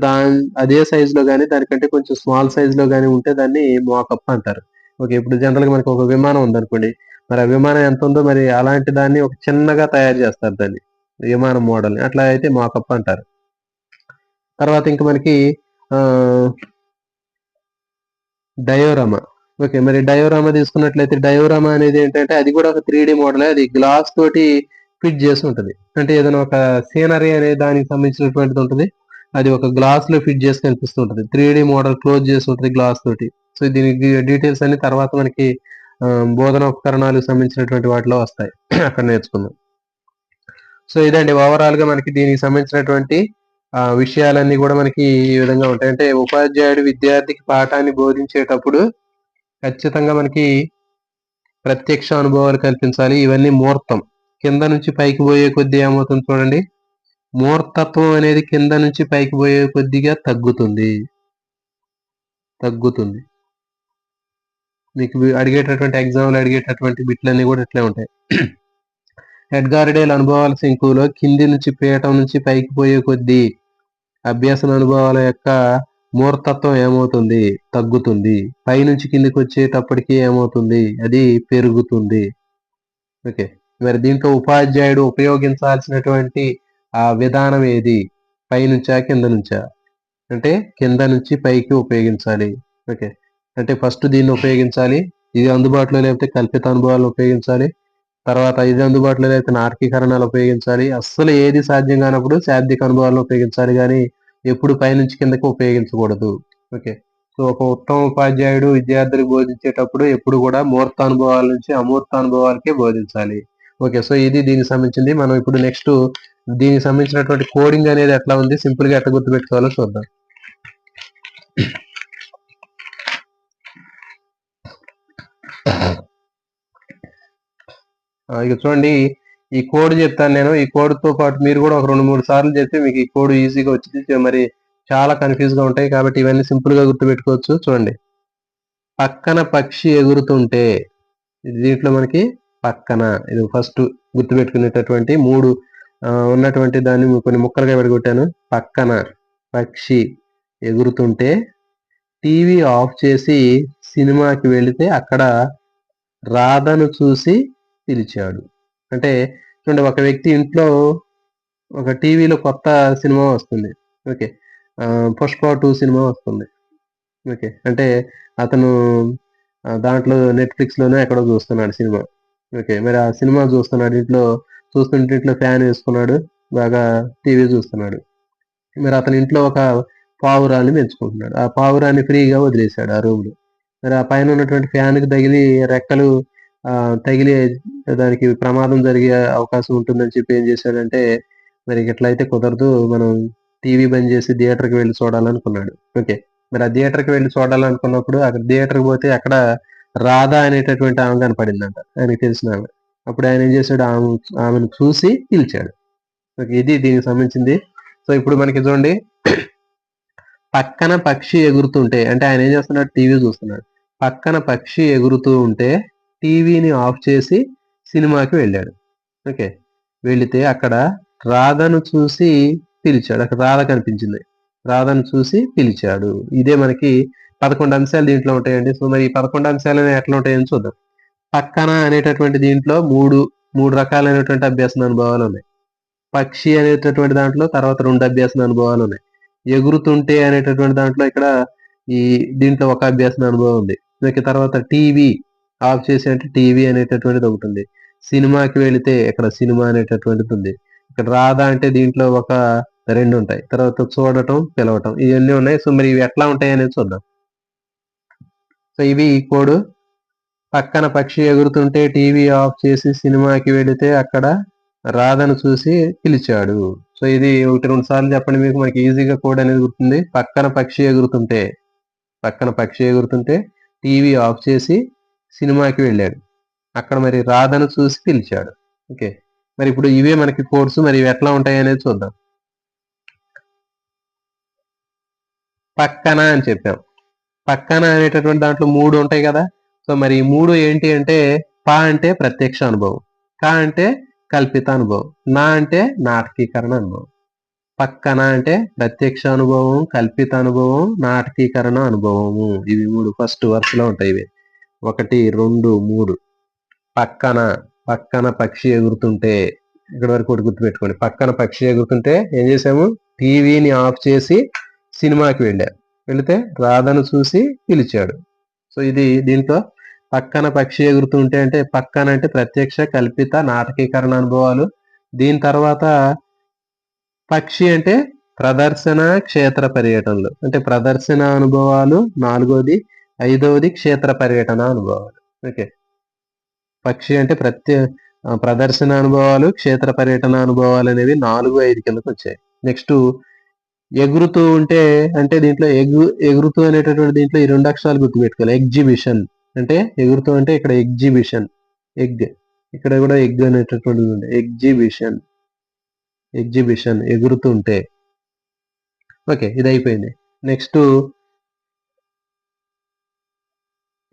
అదే సైజ్ లో గానీ దానికంటే కొంచెం స్మాల్ సైజ్ లో గానీ ఉంటే దాన్ని మాకప్ అంటారు. ఓకే. ఇప్పుడు జనరల్ గా మనకి ఒక విమానం ఉందనుకోండి. మరి ఆ విమానం ఎంత ఉందో మరి అలాంటి దాన్ని ఒక చిన్నగా తయారు చేస్తారు దాన్ని. విమానం మోడల్‌ని. అట్లా అయితే మాకప్ అంటారు. తర్వాత ఇంక మనకి ఆహ్, డయోరామా. ఓకే. మరి డయోరామా తీసుకున్నట్లయితే డయోరామా అనేది ఏంటంటే అది కూడా ఒక 3 మోడలే. అది గ్లాస్ తోటి ఫిట్ చేసి ఉంటది. అంటే ఏదైనా ఒక సీనరీ అనే దానికి సంబంధించినటువంటిది ఉంటది. అది ఒక గ్లాస్‌లో ఫిట్ చేసి కనిపిస్తూ ఉంటది. 3 మోడల్ క్లోజ్ చేసి ఉంటది గ్లాస్ తోటి. సో దీనికి డీటెయిల్స్ అన్ని తర్వాత మనకి బోధనోపకరణాలకు సంబంధించినటువంటి వాటిలో వస్తాయి. అక్కడ నేర్చుకుందాం. సో ఇదండి ఓవరాల్‌గా మనకి దీనికి సంబంధించినటువంటి విషయాలన్నీ గూడా మనకి ఈ విధంగా ఉంటాయి. అంటే ఉపాధ్యాయుడు విద్యార్థికి పాఠాన్ని బోధించేటప్పుడు ఖచ్చితంగా మనకి ప్రత్యక్ష అనుభవాలు కల్పించాలి. ఇవన్నీ మూర్తం. కింద నుంచి పైకి బోయే కొద్దీ ఏమవుతుంది చూడండి. మూర్తత్వం అనేది కింద నుంచి పైకి బోయే కొద్దిగా తగ్గుతుంది. తగ్గుతుంది. మీకు అడిగేటటువంటి ఎగ్జామ్‌లో అడిగేటటువంటి బిట్లన్నీ గూడా ఇట్లే ఉంటాయి. ఎడ్గార్ డేల్ అనుభవాల శంకులో కింది నుంచి పీఠం నుంచి పైకి పోయే కొద్దీ అభ్యసన అనుభవాల యొక్క మూర్తత్వం ఏమవుతుంది? తగ్గుతుంది. పైనుంచి కిందికి వచ్చేటప్పటికి ఏమవుతుంది? అది పెరుగుతుంది. ఓకే. మరి దీంట్లో ఉపాధ్యాయుడు ఉపయోగించాల్సినటువంటి ఆ విధానం ఏది? పైనుంచా? కింద నుంచా? అంటే కింద నుంచి పైకి ఉపయోగించాలి. ఓకే. అంటే ఫస్ట్ దీన్ని ఉపయోగించాలి. ఇది అందుబాటులో లేకపోతే కల్పిత అనుభవాలను ఉపయోగించాలి. తర్వాత ఇది అందుబాటులో లేకపోతే నాటకీకరణాలు ఉపయోగించాలి. అస్సలు ఏది సాధ్యం కానప్పుడు శాబ్దిక అనుభవాలను ఉపయోగించాలి గానీ, ఎప్పుడు పైనుంచి కిందకి ఉపయోగించకూడదు. ఓకే. సో, ఒక ఉత్తమ ఉపాధ్యాయుడు విద్యార్థులకు బోధించేటప్పుడు ఎప్పుడు గూడా మూర్తానుభవాల నుంచి అమూర్తానుభవాలకే బోధించాలి. ఓకే. సో, ఇది దీనికి సంబంధించింది. మనం ఇప్పుడు నెక్స్ట్ దీనికి సంబంధించినటువంటి కోడింగ్ అనేది ఎట్లా ఉంది? సింపుల్‌గా ఎట్లా గుర్తుపెట్టుకోవాలో చూద్దాం. ఇక చూడండి, ఈ కోడ్ చెప్తాను నేను. ఈ కోడ్ తో పాటు మీరు కూడా ఒక 2-3 సార్లు చెప్తే మీకు ఈ కోడ్ ఈజీగా వచ్చింది. మరి చాలా కన్ఫ్యూజ్ గా ఉంటాయి కాబట్టి ఇవన్నీ సింపుల్ గా గుర్తుపెట్టుకోవచ్చు. చూడండి, పక్కన పక్షి ఎగురుతుంటే, దీంట్లో మనకి పక్కన, ఇది ఫస్ట్ గుర్తుపెట్టుకునేటటువంటి 3 ఉన్నటువంటి దాన్ని కొన్ని ముక్కలుగా విడగొట్టాను. పక్కన పక్షి ఎగురుతుంటే టీవీ ఆఫ్ చేసి సినిమాకి వెళితే అక్కడ రాధను చూసి పిలిచాడు. అంటే చూడండి, ఒక వ్యక్తి ఇంట్లో ఒక టీవీలో కొత్త సినిమా వస్తుంది. ఓకే, పుష్ప 2 సినిమా వస్తుంది. ఓకే, అంటే అతను దాంట్లో నెట్ఫ్లిక్స్ లోనే ఎక్కడో చూస్తున్నాడు సినిమా. ఓకే, మరి ఆ సినిమా చూస్తున్నాడు, చూస్తుంటే ఇంట్లో ఫ్యాన్ వేసుకున్నాడు, బాగా టీవీ చూస్తున్నాడు. మరి అతని ఇంట్లో ఒక పావురాన్ని పెంచుకుంటున్నాడు. ఆ పావురాన్ని ఫ్రీగా వదిలేశాడు ఆ రూమ్ లో. మరి ఆ పైన ఉన్నటువంటి ఫ్యాన్ కి తగిలి రెక్కలు తగిలి దానికి ప్రమాదం జరిగే అవకాశం ఉంటుందని చెప్పి ఏం చేశాడంటే, మరి ఇట్లయితే కుదరదు, మనం టీవీ బంద్ చేసి థియేటర్కి వెళ్ళి చూడాలనుకున్నాడు. ఓకే, మరి ఆ థియేటర్కి వెళ్ళి చూడాలనుకున్నప్పుడు అక్కడ థియేటర్కి పోతే అక్కడ రాధ అనేటటువంటి ఆమె కనపడిందంట, ఆయనకి తెలిసిన ఆమె. అప్పుడు ఆయన ఏం చేశాడు, ఆమెను చూసి పిలిచాడు. ఓకే, ఇది దీనికి సంబంధించింది. సో ఇప్పుడు మనకి చూడండి, పక్కన పక్షి ఎగురుతుంటే, అంటే ఆయన ఏం చేస్తున్నాడు, టీవీ చూస్తున్నాడు. పక్కన పక్షి ఎగురుతూ ఉంటే టీవీని ఆఫ్ చేసి సినిమాకి వెళ్ళాడు. ఓకే, వెళితే అక్కడ రాధను చూసి పిలిచాడు. అక్కడ రాధ కనిపించింది, రాధను చూసి పిలిచాడు. ఇదే మనకి 11 అంశాలు దీంట్లో ఉంటాయండి. సో మరి ఈ 11 అంశాలు ఎట్లా ఉంటాయని చూద్దాం. పక్కన అనేటటువంటి దీంట్లో మూడు రకాలైనటువంటి అభ్యాసన అనుభవాలు ఉన్నాయి. పక్షి అనేటటువంటి దాంట్లో తర్వాత 2 అభ్యాసన అనుభవాలు ఉన్నాయి. ఎగురుతుంటే అనేటటువంటి దాంట్లో ఇక్కడ దీంట్లో ఒక అభ్యాసన అనుభవం ఉంది. తర్వాత టీవీ ఆఫ్ చేసి అంటే టీవీ అనేటటువంటిది ఒకటి ఉంది. సినిమాకి వెళితే ఇక్కడ సినిమా అనేటటువంటిది ఉంది. ఇక్కడ రాధా అంటే దీంట్లో ఒక 2 ఉంటాయి. తర్వాత చూడటం, పిలవటం, ఇవన్నీ ఉన్నాయి. సో మరి ఇవి ఎట్లా ఉంటాయి అనేది చూద్దాం. సో ఇవి కోడ్. పక్కన పక్షి ఎగురుతుంటే టీవీ ఆఫ్ చేసి సినిమాకి వెళితే అక్కడ రాధను చూసి పిలిచాడు. సో ఇది 1-2 సార్లు చెప్పండి, మీకు మనకి ఈజీగా కోడ్ అనేది గుర్తుంది. పక్కన పక్షి ఎగురుతుంటే టీవీ ఆఫ్ చేసి సినిమాకి వెళ్ళాడు, అక్కడ మరి రాధను చూసి పిలిచాడు. ఓకే, మరి ఇప్పుడు ఇవే మనకి కోడ్స్. మరి ఇవి ఎట్లా ఉంటాయి అనేది చూద్దాం. పక్కన అని చెప్పాం. పక్కన అనేటటువంటి దాంట్లో 3 ఉంటాయి కదా. సో మరి ఈ 3 ఏంటి అంటే, ప అంటే ప్రత్యక్ష అనుభవం, క అంటే కల్పిత అనుభవం, నా అంటే నాటకీకరణ అనుభవం. పక్కన అంటే ప్రత్యక్ష అనుభవం, కల్పిత అనుభవం, నాటకీకరణ అనుభవము. ఇవి 3 ఫస్ట్ వరుసలో ఉంటాయి. ఇవి 1, 2, 3. పక్కన పక్షి ఎగురుతుంటే, ఇక్కడ వరకు ఒకటి గుర్తుపెట్టుకోండి. పక్కన పక్షి ఎగురుతుంటే ఏం చేసాము, టీవీని ఆఫ్ చేసి సినిమాకి వెళితే రాధను చూసి పిలిచాడు. సో ఇది దీంట్లో పక్కన పక్షి ఎగురుతుంటే అంటే, పక్కన అంటే ప్రత్యక్ష, కల్పిత, నాటకీకరణ అనుభవాలు. దీని తర్వాత పక్షి అంటే ప్రదర్శన, క్షేత్ర పర్యటనలు, అంటే ప్రదర్శన అనుభవాలు 4వది, 5వది క్షేత్ర పర్యటన అనుభవాలు. ఓకే, పక్షి అంటే ప్రదర్శన అనుభవాలు, క్షేత్ర పర్యటన అనుభవాలు అనేవి 4, 5 కిందకు వచ్చాయి. నెక్స్ట్ ఎగురుతూ ఉంటే, అంటే దీంట్లో ఎగురుతూ అనేటటువంటి దీంట్లో ఈ 2 అక్షరాలు గుర్తుపెట్టుకోవాలి. ఎగ్జిబిషన్ అంటే ఎగురుతూ అంటే ఇక్కడ ఎగ్జిబిషన్, ఎగ్, ఇక్కడ కూడా ఎగ్ అనేటటువంటిది ఉంది. ఎగ్జిబిషన్ ఎగురుతుంటే. ఓకే, ఇది అయిపోయింది. నెక్స్ట్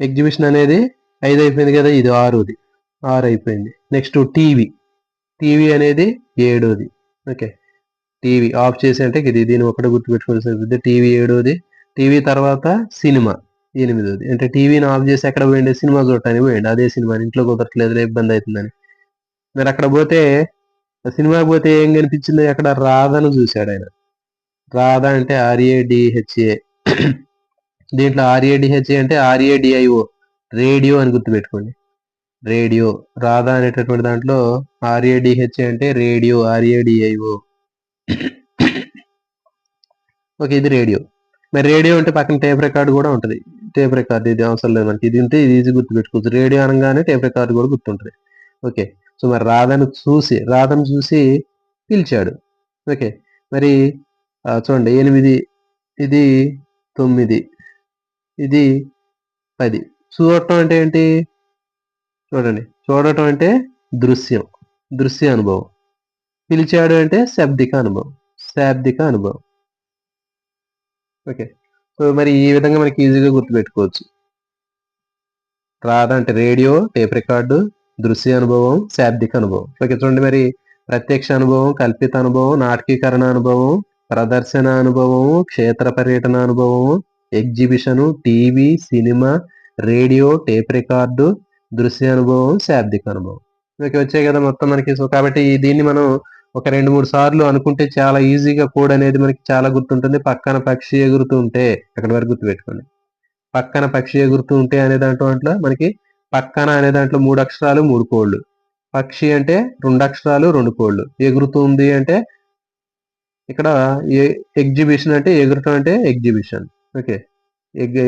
ఎగ్జిబిషన్ అనేది 5 అయిపోయింది కదా, ఇది 6వది, 6 అయిపోయింది. నెక్స్ట్ టీవీ అనేది 7వది. ఓకే, టీవీ ఆఫ్ చేసి అంటే దీని ఒకటి గుర్తుపెట్టుకోవాల్సి సరిపోతుంది. టీవీ 7వది. టీవీ తర్వాత సినిమా 8వది. అంటే టీవీని ఆఫ్ చేసి ఎక్కడ పోయింది, సినిమా చూడటానికి పోయింది. అదే సినిమా ఇంట్లో కుదరట్లేదు, ఇబ్బంది అవుతుందని. మరి అక్కడ పోతే, సినిమాకి పోతే ఏం కనిపించింది, అక్కడ రాధను చూశాడు ఆయన. రాధ అంటే RADHA. దీంట్లో RADHA అంటే RADIO, రేడియో అని గుర్తుపెట్టుకోండి. రేడియో. రాధ అనేటటువంటి దాంట్లో RADHA అంటే రేడియో, RADIO. ఓకే, ఇది రేడియో. మరి రేడియో అంటే పక్కన టేప్ రికార్డు కూడా ఉంటుంది. టేప్ రికార్డు ఇది అవసరం లేదు మనకి, ఇది ఉంటే ఇది ఈజీ గుర్తుపెట్టుకోవచ్చు. రేడియో అనగానే టేప్ రికార్డు కూడా గుర్తుంటుంది. ఓకే, సో మరి రాధను చూసి పిలిచాడు. ఓకే, మరి చూడండి 8, ఇది 9, ఇది 10. చూడటం అంటే ఏంటి? చూడండి, చూడటం అంటే దృశ్య అనుభవం. పిలిచాడు అంటే శాబ్దిక అనుభవం. ఓకే. సో మరి ఈ విధంగా మనకి ఈజీగా గుర్తుపెట్టుకోవచ్చు. రాధ అంటే రేడియో, టేప్ రికార్డు, దృశ్య అనుభవం, శాబ్దిక అనుభవం. ఓకే, చూడండి మరి ప్రత్యక్ష అనుభవం, కల్పిత అనుభవం, నాటకీకరణ అనుభవం, ప్రదర్శన అనుభవము, క్షేత్ర పర్యటన అనుభవము, exhibition, TV, cinema, radio, tape record, దృశ్య అనుభవం, శాబ్దిక అనుభవం. ఓకే, వచ్చాయి కదా మొత్తం మనకి. సో కాబట్టి దీన్ని మనం ఒక 2-3 సార్లు అనుకుంటే చాలా ఈజీగా కోడ్ అనేది మనకి చాలా గుర్తుంటుంది. పక్కన పక్షి ఎగురుతూ ఉంటే, అక్కడి వరకు గుర్తుపెట్టుకోండి. పక్కన పక్షి ఎగురుతూ ఉంటే అనే దాంట్లో మనకి పక్కన అనే దాంట్లో 3 అక్షరాలు 3 కోడ్లు. పక్షి అంటే 2 అక్షరాలు 2 కోడ్లు. ఎగురుతుంది అంటే ఇక్కడ ఎగ్జిబిషన్ అంటే ఎగురటం అంటే ఎగ్జిబిషన్. ఓకే,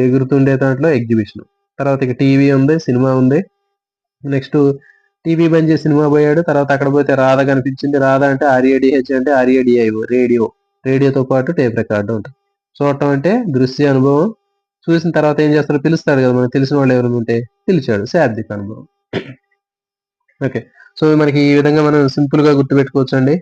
ఎగురుతుండే దాంట్లో ఎగ్జిబిషన్. తర్వాత ఇక టీవీ ఉంది, సినిమా ఉంది. నెక్స్ట్ టీవీ బంద్ చేసి సినిమా పోయాడు. తర్వాత అక్కడ పోతే రాధ కనిపించింది. రాధ అంటే RADH అంటే RADIO, రేడియోతో పాటు టేప్ రికార్డు ఉంటుంది. చూడటం అంటే దృశ్య అనుభవం. చూసిన తర్వాత ఏం చేస్తాడు? పిలుస్తాడు కదా, మనకు తెలిసిన వాళ్ళు ఎవరైనా ఉంటే. పిలిచాడు, శాబ్దిక అనుభవం. ఓకే, సో మనకి ఈ విధంగా మనం సింపుల్ గా గుర్తుపెట్టుకోవచ్చు అండి.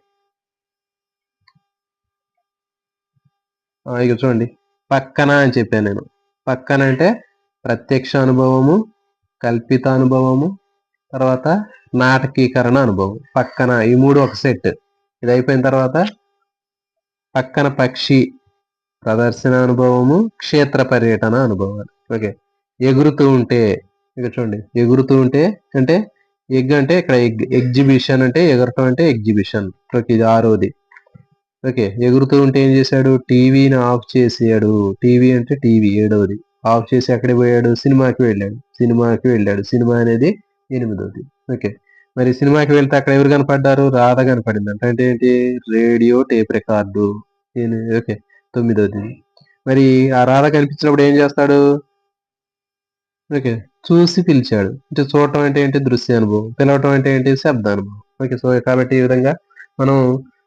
ఇక చూడండి, పక్కన అని చెప్పాను నేను. పక్కన అంటే ప్రత్యక్ష అనుభవము, కల్పిత అనుభవము, తర్వాత నాటకీకరణ అనుభవం. పక్కన ఈ 3 ఒక సెట్. ఇది అయిపోయిన తర్వాత పక్కన పక్షి, ప్రదర్శన అనుభవము, క్షేత్ర పర్యటన అనుభవాలు. ఓకే, ఎగురుతూ ఉంటే ఇక చూడండి, ఎగురుతూ ఉంటే అంటే ఎగ్ అంటే ఇక్కడ ఎగ్జిబిషన్ అంటే ఎగరటం అంటే ఎగ్జిబిషన్. ఓకే, ఇది 6వది. ఓకే, ఎగురుతూ ఉంటే ఏం చేశాడు? టీవీని ఆఫ్ చేసాడు. టీవీ అంటే టీవీ 7వది. ఆఫ్ చేసి ఎక్కడికి పోయాడు? సినిమాకి వెళ్ళాడు. సినిమా అనేది 8వది. ఓకే, మరి సినిమాకి వెళ్తే అక్కడ ఎవరు కనపడ్డారు? రాధ కనపడింది. అంటే ఏంటి? Radio, tape record. ఓకే, 9వది. మరి ఆ రాధ కనిపించినప్పుడు ఏం చేస్తాడు? ఓకే, చూసి పిలిచాడు. అంటే చూడటం అంటే ఏంటి? దృశ్య అనుభవం. పిలవటం అంటే ఏంటి? శబ్ద అనుభవం. ఓకే, సో కాబట్టి ఈ విధంగా మనం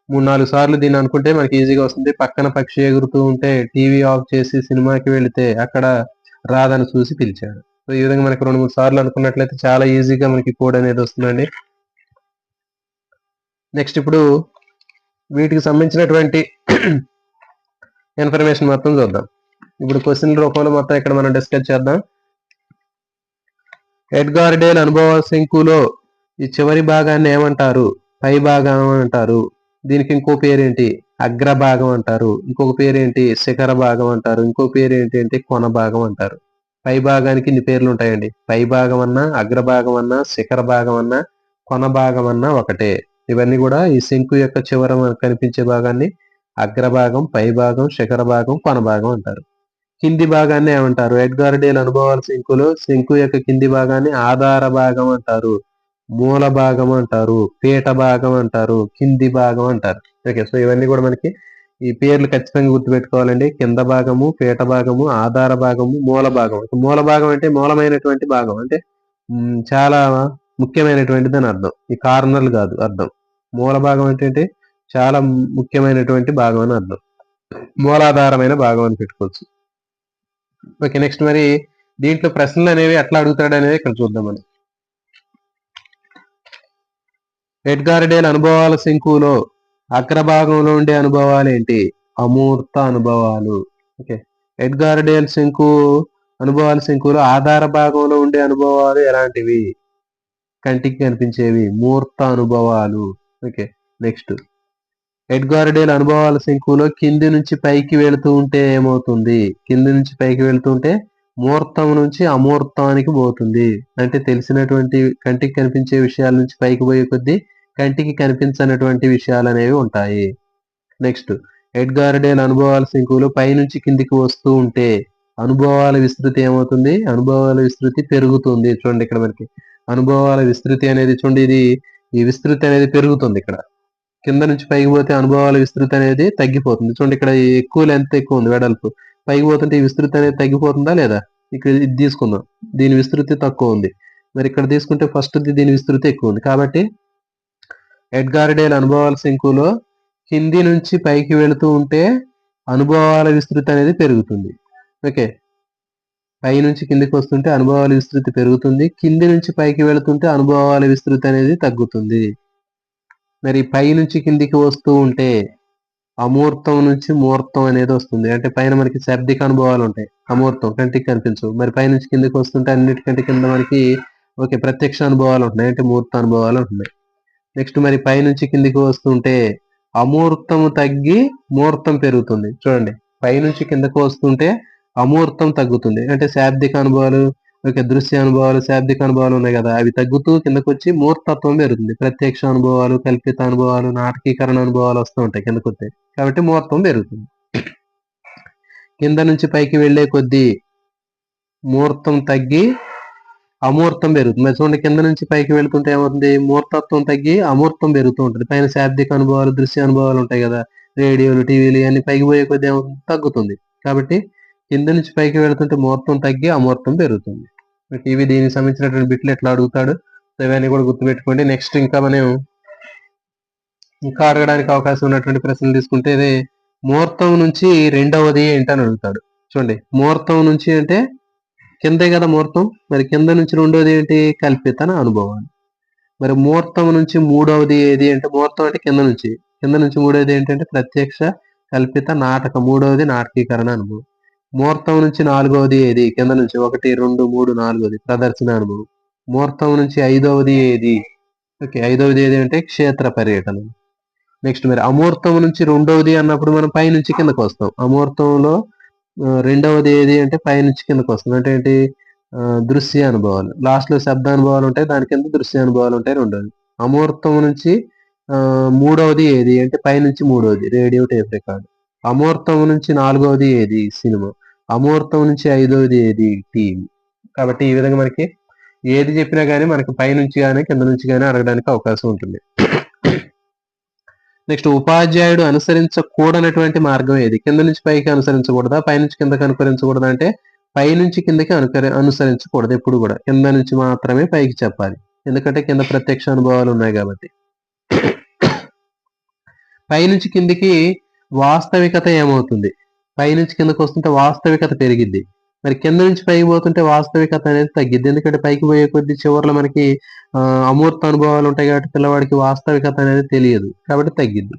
3-4 సార్లు దీన్ని అనుకుంటే మనకి ఈజీగా వస్తుంది. పక్కన పక్షి ఎగురుతూ ఉంటే టీవీ ఆఫ్ చేసి సినిమాకి వెళితే అక్కడ రాధను చూసి పిలిచాడు. సో ఈ విధంగా మనకి 2-3 సార్లు అనుకున్నట్లయితే చాలా ఈజీగా మనకి కోడ్ అనేది వస్తుందండి. నెక్స్ట్ ఇప్పుడు వీటికి సంబంధించినటువంటి ఇన్ఫర్మేషన్ మొత్తం చూద్దాం. ఇప్పుడు క్వశ్చన్ రూపంలో మొత్తం ఇక్కడ మనం డిస్కస్ చేద్దాం. ఎడ్గార్ డేల్ అనుభవ శంకులో ఈ చివరి భాగాన్ని ఏమంటారు? పై భాగం అంటారు. దీనికి ఇంకో పేరేంటి? అగ్రభాగం అంటారు. ఇంకొక పేరేంటి? శిఖర భాగం అంటారు. ఇంకో పేరు ఏంటి అంటే కొన భాగం అంటారు. పై భాగానికి ఇన్ని పేర్లు ఉంటాయండి. పై భాగం అన్నా, అగ్రభాగం అన్నా, శిఖర భాగం అన్నా, కొన భాగం అన్నా ఒకటే. ఇవన్నీ కూడా ఈ శంకు యొక్క చివర కనిపించే భాగాన్ని అగ్రభాగం, పై భాగం, శిఖర భాగం, కొన భాగం అంటారు. కింది భాగాన్ని ఏమంటారు? ఎడ్గార్ డేల్ అనుభవాల శంకులో శంకు యొక్క కింది భాగాన్ని ఆధార భాగం అంటారు, మూల భాగం అంటారు, పీఠ భాగం అంటారు, కింది భాగం అంటారు. ఓకే, సో ఇవన్నీ కూడా మనకి ఈ పేర్లు ఖచ్చితంగా గుర్తుపెట్టుకోవాలండి. కింద భాగము, పీఠ భాగము, ఆధార భాగము, మూల భాగం. మూల భాగం అంటే మూలమైనటువంటి భాగం, అంటే చాలా ముఖ్యమైనటువంటిది అని అర్థం. ఈ కార్నర్లు కాదు అర్థం. మూల భాగం అంటే చాలా ముఖ్యమైనటువంటి భాగం అని అర్థం. మూలాధారమైన భాగం అని పెట్టుకోవచ్చు. ఓకే, నెక్స్ట్ మరి దీంట్లో ప్రశ్నలు అనేవి ఎట్లా అడుగుతాడు అనేది ఇక్కడ చూద్దాం మనం. ఎడ్గార్ డేల్ అనుభవాల శంకులో అగ్రభాగంలో ఉండే అనుభవాలు ఏంటి? అమూర్త అనుభవాలు. ఓకే, ఎడ్గార్ డేల్ అనుభవాల శంకులో ఆధార భాగంలో ఉండే అనుభవాలు ఎలాంటివి? కంటికి కనిపించేవి, మూర్త అనుభవాలు. ఓకే, నెక్స్ట్ ఎడ్గార్ డేల్ అనుభవాల శంకులో కింది నుంచి పైకి వెళుతూ ఉంటే ఏమవుతుంది? కింది నుంచి పైకి వెళుతుంటే మూర్తం నుంచి అమూర్తానికి పోతుంది. అంటే తెలిసినటువంటి కంటికి కనిపించే విషయాల నుంచి పైకి పోయే కొద్దీ కంటికి కనిపించనటువంటి విషయాలు అనేవి ఉంటాయి. నెక్స్ట్ ఎడ్గార్ డేల్ అనుభవాల శంకులో పైనుంచి కిందికి వస్తూ ఉంటే అనుభవాల విస్తృతి ఏమవుతుంది? అనుభవాల విస్తృతి పెరుగుతుంది. చూడండి ఇక్కడ మనకి అనుభవాల విస్తృతి అనేది చూడండి, ఇది ఈ విస్తృతి అనేది పెరుగుతుంది. ఇక్కడ కింద నుంచి పైకి పోతే అనుభవాల విస్తృతి అనేది తగ్గిపోతుంది. చూడండి ఇక్కడ ఎక్కువ లెంత్ ఎక్కువ ఉంది, వెడల్పు. పైకి పోతుంటే ఈ విస్తృతి అనేది తగ్గిపోతుందా లేదా? ఇక్కడ ఇది తీసుకుందాం, దీని విస్తృతి తక్కువ ఉంది. మరి ఇక్కడ తీసుకుంటే ఫస్ట్ దీని విస్తృతి ఎక్కువ ఉంది. కాబట్టి ఎడ్గార్ డేల్ అనుభవాల శంకులో కింది నుంచి పైకి వెళుతూ ఉంటే అనుభవాల విస్తృతి అనేది పెరుగుతుంది. ఓకే, పై నుంచి కిందికి వస్తుంటే అనుభవాల విస్తృతి పెరుగుతుంది, కింది నుంచి పైకి వెళుతుంటే అనుభవాల విస్తృతి అనేది తగ్గుతుంది. మరి పై నుంచి కిందికి వస్తూ ఉంటే అమూర్తం నుంచి మూర్తం అనేది వస్తుంది. అంటే పైన మనకి శాబ్దిక అనుభవాలు ఉంటాయి, అమూర్తం కంటికి కనిపించవు. మరి పై నుంచి కిందికి వస్తుంటే అన్నిటికంటే కింద మనకి ఓకే ప్రత్యక్ష అనుభవాలు ఉంటున్నాయి, అంటే మూర్త అనుభవాలు ఉంటున్నాయి. నెక్స్ట్ మరి పై నుంచి కిందికి వస్తుంటే అమూర్తము తగ్గి మూర్తం పెరుగుతుంది. చూడండి, పై నుంచి కిందకు వస్తుంటే అమూర్తం తగ్గుతుంది, అంటే శాబ్దిక అనుభవాలు, ఓకే దృశ్య అనుభవాలు, శాబ్దిక అనుభవాలు ఉన్నాయి కదా, అవి తగ్గుతూ కిందకు వచ్చి మూర్తత్వం పెరుగుతుంది. ప్రత్యక్ష అనుభవాలు, కల్పిత అనుభవాలు, నాటకీకరణ అనుభవాలు వస్తూ ఉంటాయి కిందకు వస్తే, కాబట్టి మూర్తం పెరుగుతుంది. కింద నుంచి పైకి వెళ్లే కొద్దీ మూర్తం తగ్గి అమూర్తం పెరుగుతుంది. మరి చూడండి, కింద నుంచి పైకి వెళ్తుంటే ఏమవుతుంది, మూర్తత్వం తగ్గి అమూర్తం పెరుగుతూ ఉంటుంది. పైన శాబ్దిక అనుభవాలు, దృశ్య అనుభవాలు ఉంటాయి కదా, రేడియోలు, టీవీలు ఇవన్నీ పైకి పోయే కొద్దీ ఏమవుతుంది, తగ్గుతుంది. కాబట్టి కింద నుంచి పైకి వెళ్తుంటే మూర్తం తగ్గి అమూర్తం పెరుగుతుంది. ఇవి దీనికి సంబంధించినటువంటి బిట్లు ఎట్లా అడుగుతాడు, ఇవన్నీ కూడా గుర్తుపెట్టుకోండి. నెక్స్ట్ ఇంకా మనం ఇంకా అడగడానికి అవకాశం ఉన్నటువంటి ప్రశ్నలు తీసుకుంటే ఇదే ముహూర్తం నుంచి రెండవది ఏంటని అడుగుతాడు. చూడండి, ముహూర్తం నుంచి అంటే కిందే కదా ముహూర్తం, మరి కింద నుంచి రెండవది ఏంటి, కల్పిత అనుభవాలు. మరి ముహూర్తం నుంచి మూడవది ఏది అంటే, ముహూర్తం అంటే కింద నుంచి మూడవది ఏంటంటే ప్రత్యక్ష కల్పిత నాటక, మూడవది నాటకీకరణ అనుభవం. ముహూర్తం నుంచి నాలుగవది ఏది, కింద నుంచి 1, 2, 3 నాలుగవది ప్రదర్శన అనుభవం. ముహూర్తం నుంచి ఐదవది ఏది, ఓకే ఐదవది ఏది అంటే క్షేత్ర పర్యటన. నెక్స్ట్ మరి అమూర్తం నుంచి రెండవది అన్నప్పుడు మనం పై నుంచి కిందకు వస్తాం. అమూర్తంలో రెండవది ఏది అంటే పై నుంచి కిందకు వస్తుంది, అంటే ఏంటి, దృశ్య అనుభవాలు. లాస్ట్ లో శబ్ద అనుభవాలు ఉంటాయి, దాని కింద దృశ్య అనుభవాలు ఉంటాయి రెండవది. అమూర్తం నుంచి మూడవది ఏది అంటే పై నుంచి మూడవది రేడియో, టేప్ రికార్డ్. అమూర్తం నుంచి నాలుగవది ఏది, సినిమా. అమూర్తం నుంచి ఐదవది ఏది, టీవీ. కాబట్టి ఈ విధంగా మనకి ఏది చెప్పినా గానీ మనకి పై నుంచి కానీ కింద నుంచి కానీ అడగడానికి అవకాశం ఉంటుంది. నెక్స్ట్, ఉపాధ్యాయుడు అనుసరించకూడనటువంటి మార్గం ఏది, కింద నుంచి పైకి అనుసరించకూడదా, పై నుంచి కిందకి అనుకరించకూడదా అంటే పై నుంచి కిందకి అనుసరించకూడదు. ఎప్పుడు కూడా కింద నుంచి మాత్రమే పైకి చెప్పాలి, ఎందుకంటే కింద ప్రత్యక్ష అనుభవాలు ఉన్నాయి కాబట్టి. పై నుంచి కిందికి వాస్తవికత ఏమవుతుంది, పై నుంచి కిందకి వస్తుంటే వాస్తవికత పెరిగిద్ది, మరి కింద నుంచి పైకి పోతుంటే వాస్తవికత అనేది తగ్గిద్ది. ఎందుకంటే పైకి పోయే కొద్ది చివరిలో మనకి అమూర్త అనుభవాలు ఉంటాయి కాబట్టి పిల్లవాడికి వాస్తవికత అనేది తెలియదు, కాబట్టి తగ్గిద్ది.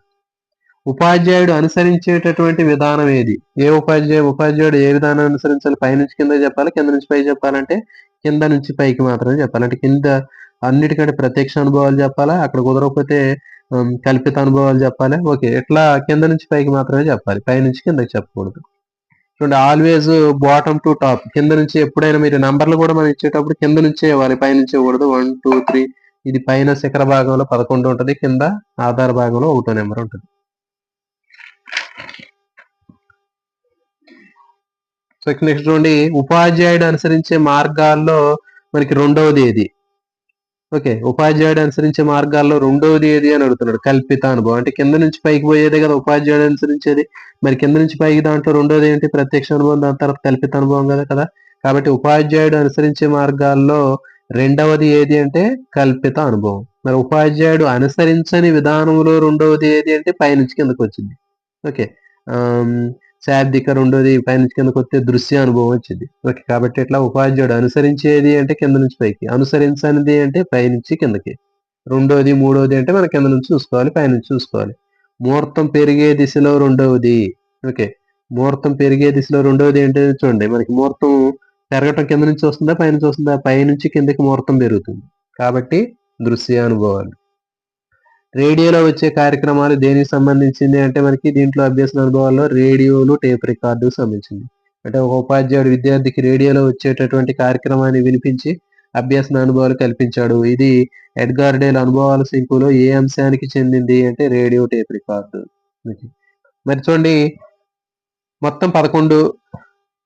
ఉపాధ్యాయుడు అనుసరించేటటువంటి విధానం ఏది, ఏ ఉపాధ్యాయుడు ఏ విధానం అనుసరించాలి, పై నుంచి కింద చెప్పాలి, కింద నుంచి పైకి చెప్పాలంటే కింద నుంచి పైకి మాత్రమే చెప్పాలి. అంటే కింద అన్నిటికంటే ప్రత్యక్ష అనుభవాలు చెప్పాలా, అక్కడ కుదరకపోతే కల్పిత అనుభవాలు చెప్పాలి. ఓకే, ఇట్లా కింద నుంచి పైకి మాత్రమే చెప్పాలి, పై నుంచి కిందకి చెప్పకూడదు. చూడండి, ఆల్వేస్ బాటమ్ టు టాప్, కింద నుంచి ఎప్పుడైనా మీరు నంబర్లు కూడా మనం ఇచ్చేటప్పుడు కింద నుంచే ఇవ్వాలి, పై నుంచి ఇవ్వకూడదు. 1, 2, 3 ఇది పైన శిఖర భాగంలో 11 ఉంటుంది, కింద ఆధార భాగంలో 1 నెంబర్ ఉంటుంది. సో నెక్స్ట్ చూడండి, ఉపాధ్యాయుడు అనుసరించే మార్గాల్లో మనకి రెండవది ఏది, ఓకే ఉపాధ్యాయుడు అనుసరించే మార్గాల్లో రెండవది ఏది అని అడుగుతున్నాడు. కల్పిత అనుభవం, అంటే కింద నుంచి పైకి పోయేదే కదా ఉపాధ్యాయుడు అనుసరించేది, మరి కింద నుంచి పైకి దాంట్లో రెండోది ఏంటి, ప్రత్యక్ష అనుభవం, దాని తర్వాత కల్పిత అనుభవం కదా. కాబట్టి ఉపాధ్యాయుడు అనుసరించే మార్గాల్లో రెండవది ఏది అంటే కల్పిత అనుభవం. మరి ఉపాధ్యాయుడు అనుసరించని విధానంలో రెండవది ఏది అంటే పైనుంచి కిందకు వచ్చింది. ఓకే, శాబ్దిక రెండోది పైనుంచి కిందకు వస్తే దృశ్య అనుభవం వచ్చింది. ఓకే, కాబట్టి ఇట్లా ఉపాధ్యాయుడు అనుసరించేది అంటే కింద నుంచి పైకి, అనుసరించనిది అంటే పైనుంచి కిందకి, రెండోది మూడోది అంటే మనం కింద నుంచి చూసుకోవాలి, పైనుంచి చూసుకోవాలి. ముహూర్తం పెరిగే దిశలో రెండవది, ఓకే ముహూర్తం పెరిగే దిశలో రెండవది ఏంటో చూడండి, మనకి ముహూర్తం పెరగటం కింద నుంచి వస్తుందా పైనుంచి వస్తుందా, పైనుంచి కిందకి ముహూర్తం పెరుగుతుంది, కాబట్టి దృశ్య అనుభవాలు. రేడియోలో వచ్చే కార్యక్రమాలు దేనికి సంబంధించింది అంటే మనకి దీంట్లో అభ్యసన అనుభవాల్లో రేడియోలు, టేప్ రికార్డు సంబంధించింది. అంటే ఒక ఉపాధ్యాయుడు విద్యార్థికి రేడియోలో వచ్చేటటువంటి కార్యక్రమాన్ని వినిపించి అభ్యసన అనుభవాలు కల్పించాడు. ఇది ఎడ్గార్ డేల్ అనుభవాల శంకులో ఏ అంశానికి చెందింది అంటే రేడియో, టేప్ రికార్డు. మరి చూడండి, మొత్తం 11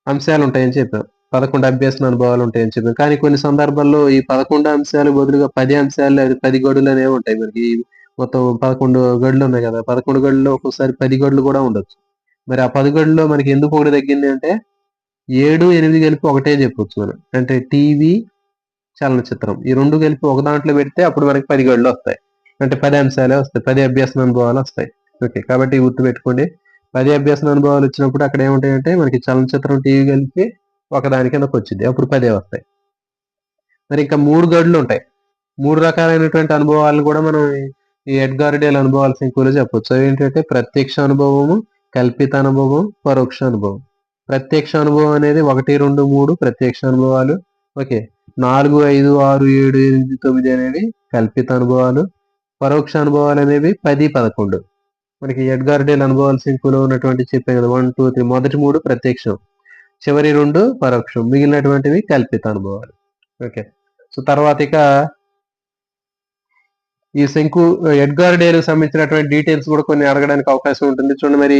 అంశాలు ఉంటాయని చెప్పాం, 11 అభ్యసన అనుభవాలు ఉంటాయని చెప్పాం. కానీ కొన్ని సందర్భాల్లో ఈ 11 అంశాలు బదులుగా 10 అంశాలు, 10 గడులు అనేవి ఉంటాయి. మనకి మొత్తం 11 గడులు ఉన్నాయి కదా, 11 గడుల్లో ఒక్కోసారి 10 గడులు కూడా ఉండొచ్చు. మరి ఆ 10 గడుల్లో మనకి ఎందుకు ఒకటి తగ్గింది అంటే 7, 8 కలిపి ఒకటే చెప్పొచ్చు మనం. అంటే టీవీ, చలనచిత్రం ఈ 2 కలిపి ఒక దాంట్లో పెడితే అప్పుడు మనకి 10 గడులు వస్తాయి, అంటే 10 అంశాలే వస్తాయి, 10 అభ్యసన అనుభవాలు వస్తాయి. ఓకే, కాబట్టి గుర్తుపెట్టుకోండి, 10 అభ్యసన అనుభవాలు వచ్చినప్పుడు అక్కడ ఏముంటాయంటే మనకి చలనచిత్రం, టీవీ కలిపి ఒకదాని కిందకు వచ్చింది. అప్పుడు 10 వస్తాయి. మరి ఇంకా 3 గడులు ఉంటాయి. 3 రకాలైనటువంటి అనుభవాలను కూడా మనం ఈ ఎడ్గార్ డేల్ అనుభవాల శంకువులో చెప్పొచ్చు. అవేంటంటే ప్రత్యక్ష అనుభవము, కల్పిత అనుభవం, పరోక్ష అనుభవం. ప్రత్యక్ష అనుభవం అనేది 1, 2, 3 ప్రత్యక్ష అనుభవాలు. ఓకే. 4, 5, 6, 7, 8, 9 అనేవి కల్పిత అనుభవాలు. పరోక్ష అనుభవాలు అనేవి 10, 11. మనకి ఎడ్గార్ డేల్ అనుభవాల శంకులో ఉన్నటువంటి చెప్పాను కదా 1, 2, 3 మొదటి 3 ప్రత్యక్షం, చివరి 2 పరోక్షం, మిగిలినటువంటివి కల్పిత అనుభవాలు. ఓకే. సో తర్వాత ఇక ఈ శంకు ఎడ్గార్ డేల్ సంబంధించినటువంటి డీటెయిల్స్ కూడా కొన్ని అడగడానికి అవకాశం ఉంటుంది. చూడండి మరి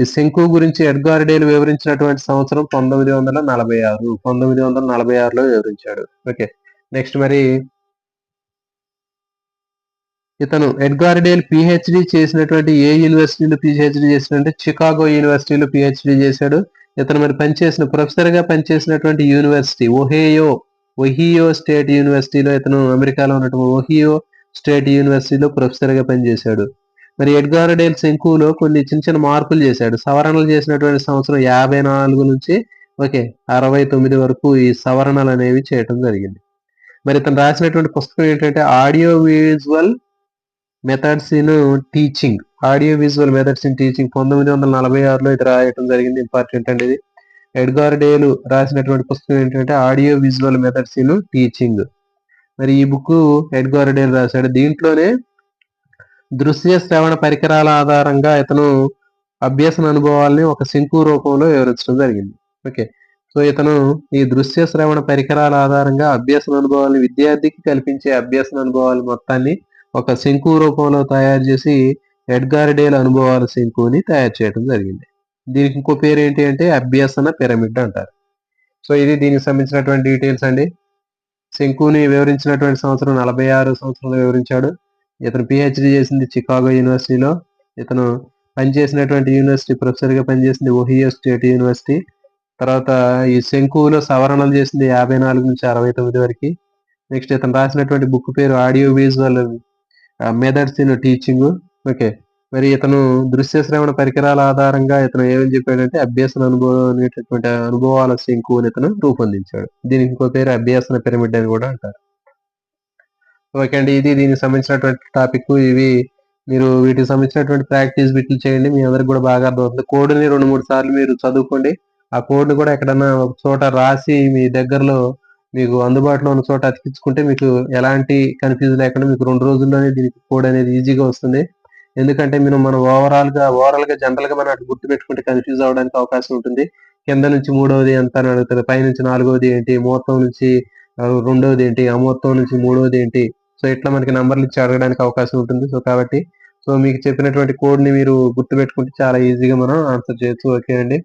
ఈ శంకు గురించి ఎడ్గార్ డేల్ వివరించినటువంటి సంవత్సరం 1946. 1946లో వివరించాడు. ఓకే. నెక్స్ట్ మరి ఇతను ఎడ్గార్ డేల్ పిహెచ్డి చేసినటువంటి ఏ యూనివర్సిటీలో పిహెచ్డి చేసినంటే చికాగో యూనివర్సిటీలో పిహెచ్డి చేశాడు. ఇతను మరి ప్రొఫెసర్ గా పనిచేసినటువంటి యూనివర్సిటీ ఒహియో స్టేట్ యూనివర్సిటీలో, ఇతను అమెరికాలో ఉన్నటువంటి ఒహియో స్టేట్ యూనివర్సిటీలో ప్రొఫెసర్ గా పనిచేశాడు. మరి ఎడ్గార్ డేల్ శంకువులో కొన్ని చిన్న చిన్న మార్పులు చేశాడు. సవరణలు చేసినటువంటి సంవత్సరం 54 నుంచి 69 వరకు ఈ సవరణలు అనేవి చేయటం జరిగింది. మరి ఇతను రాసినటువంటి పుస్తకం ఏంటంటే audio visual methods in teaching. 1946లో ఇది రాయటం జరిగింది. ఇంపార్టెంట్ అండి ఇది. ఎడ్గార్ డేల్ రాసినటువంటి పుస్తకం ఏంటంటే audio visual methods in teaching. మరి ఈ బుక్ ఎడ్గార్ డేల్ రాశాడు. దీంట్లోనే దృశ్య శ్రవణ పరికరాల ఆధారంగా ఇతను అభ్యసన అనుభవాల్ని ఒక శంకు రూపంలో వివరించడం జరిగింది. ఓకే. సో ఇతను ఈ దృశ్య శ్రవణ పరికరాల ఆధారంగా అభ్యసన అనుభవాల్ని, విద్యార్థికి కల్పించే అభ్యసన అనుభవాల మొత్తాన్ని ఒక శంకు రూపంలో తయారు చేసి ఎడ్గార్ డేల్ అనుభవాల శంకుని తయారు చేయడం జరిగింది. దీనికి ఇంకో పేరు ఏంటి అంటే అభ్యసన పిరమిడ్ అంటారు. సో ఇది దీనికి సంబంధించినటువంటి డీటెయిల్స్ అండి. శంకుని వివరించినటువంటి సంవత్సరం 46 సంవత్సరంలో వివరించాడు. ఇతను పిహెచ్డి చేసింది చికాగో యూనివర్సిటీలో. ఇతను పనిచేసినటువంటి యూనివర్సిటీ, ప్రొఫెసర్ గా పనిచేసింది ఒహియో స్టేట్ యూనివర్సిటీ. తర్వాత ఈ శంకువులో సవరణలు చేసింది 54 నుంచి 69 వరకు. నెక్స్ట్ ఇతను రాసినటువంటి బుక్ పేరు audio visual methods in teaching. Okay. మరి ఇతను దృశ్య శ్రవణ పరికరాల ఆధారంగా ఇతను ఏమని చెప్పాడంటే అభ్యసన అనుభవం అనేటటువంటి అనుభవాల శంకువుని ఇతను రూపొందించాడు. దీనికి ఇంకో పేరు అభ్యసన పిరమిడ్ అని కూడా అంటారు. ఓకే అండి, ఇది దీనికి సంబంధించినటువంటి టాపిక్. ఇవి మీరు వీటికి సంబంధించినటువంటి ప్రాక్టీస్ బిట్లు చేయండి. మీ అందరికి కూడా బాగా అర్థమవుతుంది. కోడ్ని 2-3 సార్లు మీరు చదువుకోండి. ఆ కోడ్ని కూడా ఎక్కడన్నా ఒక చోట రాసి మీ దగ్గరలో మీకు అందుబాటులో ఉన్న చోట అతికించుకుంటే మీకు ఎలాంటి కన్ఫ్యూజ్ లేకుండా మీకు 2 రోజుల్లోనే దీనికి కోడ్ అనేది ఈజీగా వస్తుంది. ఎందుకంటే మనం ఓవరాల్ గా జనరల్ గా మనం అటు గుర్తు పెట్టుకుంటే కన్ఫ్యూజ్ అవడానికి అవకాశం ఉంటుంది. కింద నుంచి 3వది ఎంత అని అడుగుతారు, పై నుంచి 4వది ఏంటి, మొత్తం నుంచి 2వది ఏంటి, ఆ మొత్తం నుంచి 3వది ఏంటి. సో ఇట్లా మనకి నంబర్లు ఇచ్చి అడగడానికి అవకాశం ఉంటుంది. సో కాబట్టి మీకు చెప్పినటువంటి కోడ్ ని మీరు గుర్తు పెట్టుకుంటే చాలా ఈజీగా మనం ఆన్సర్ చేయొచ్చు. ఓకే అండి.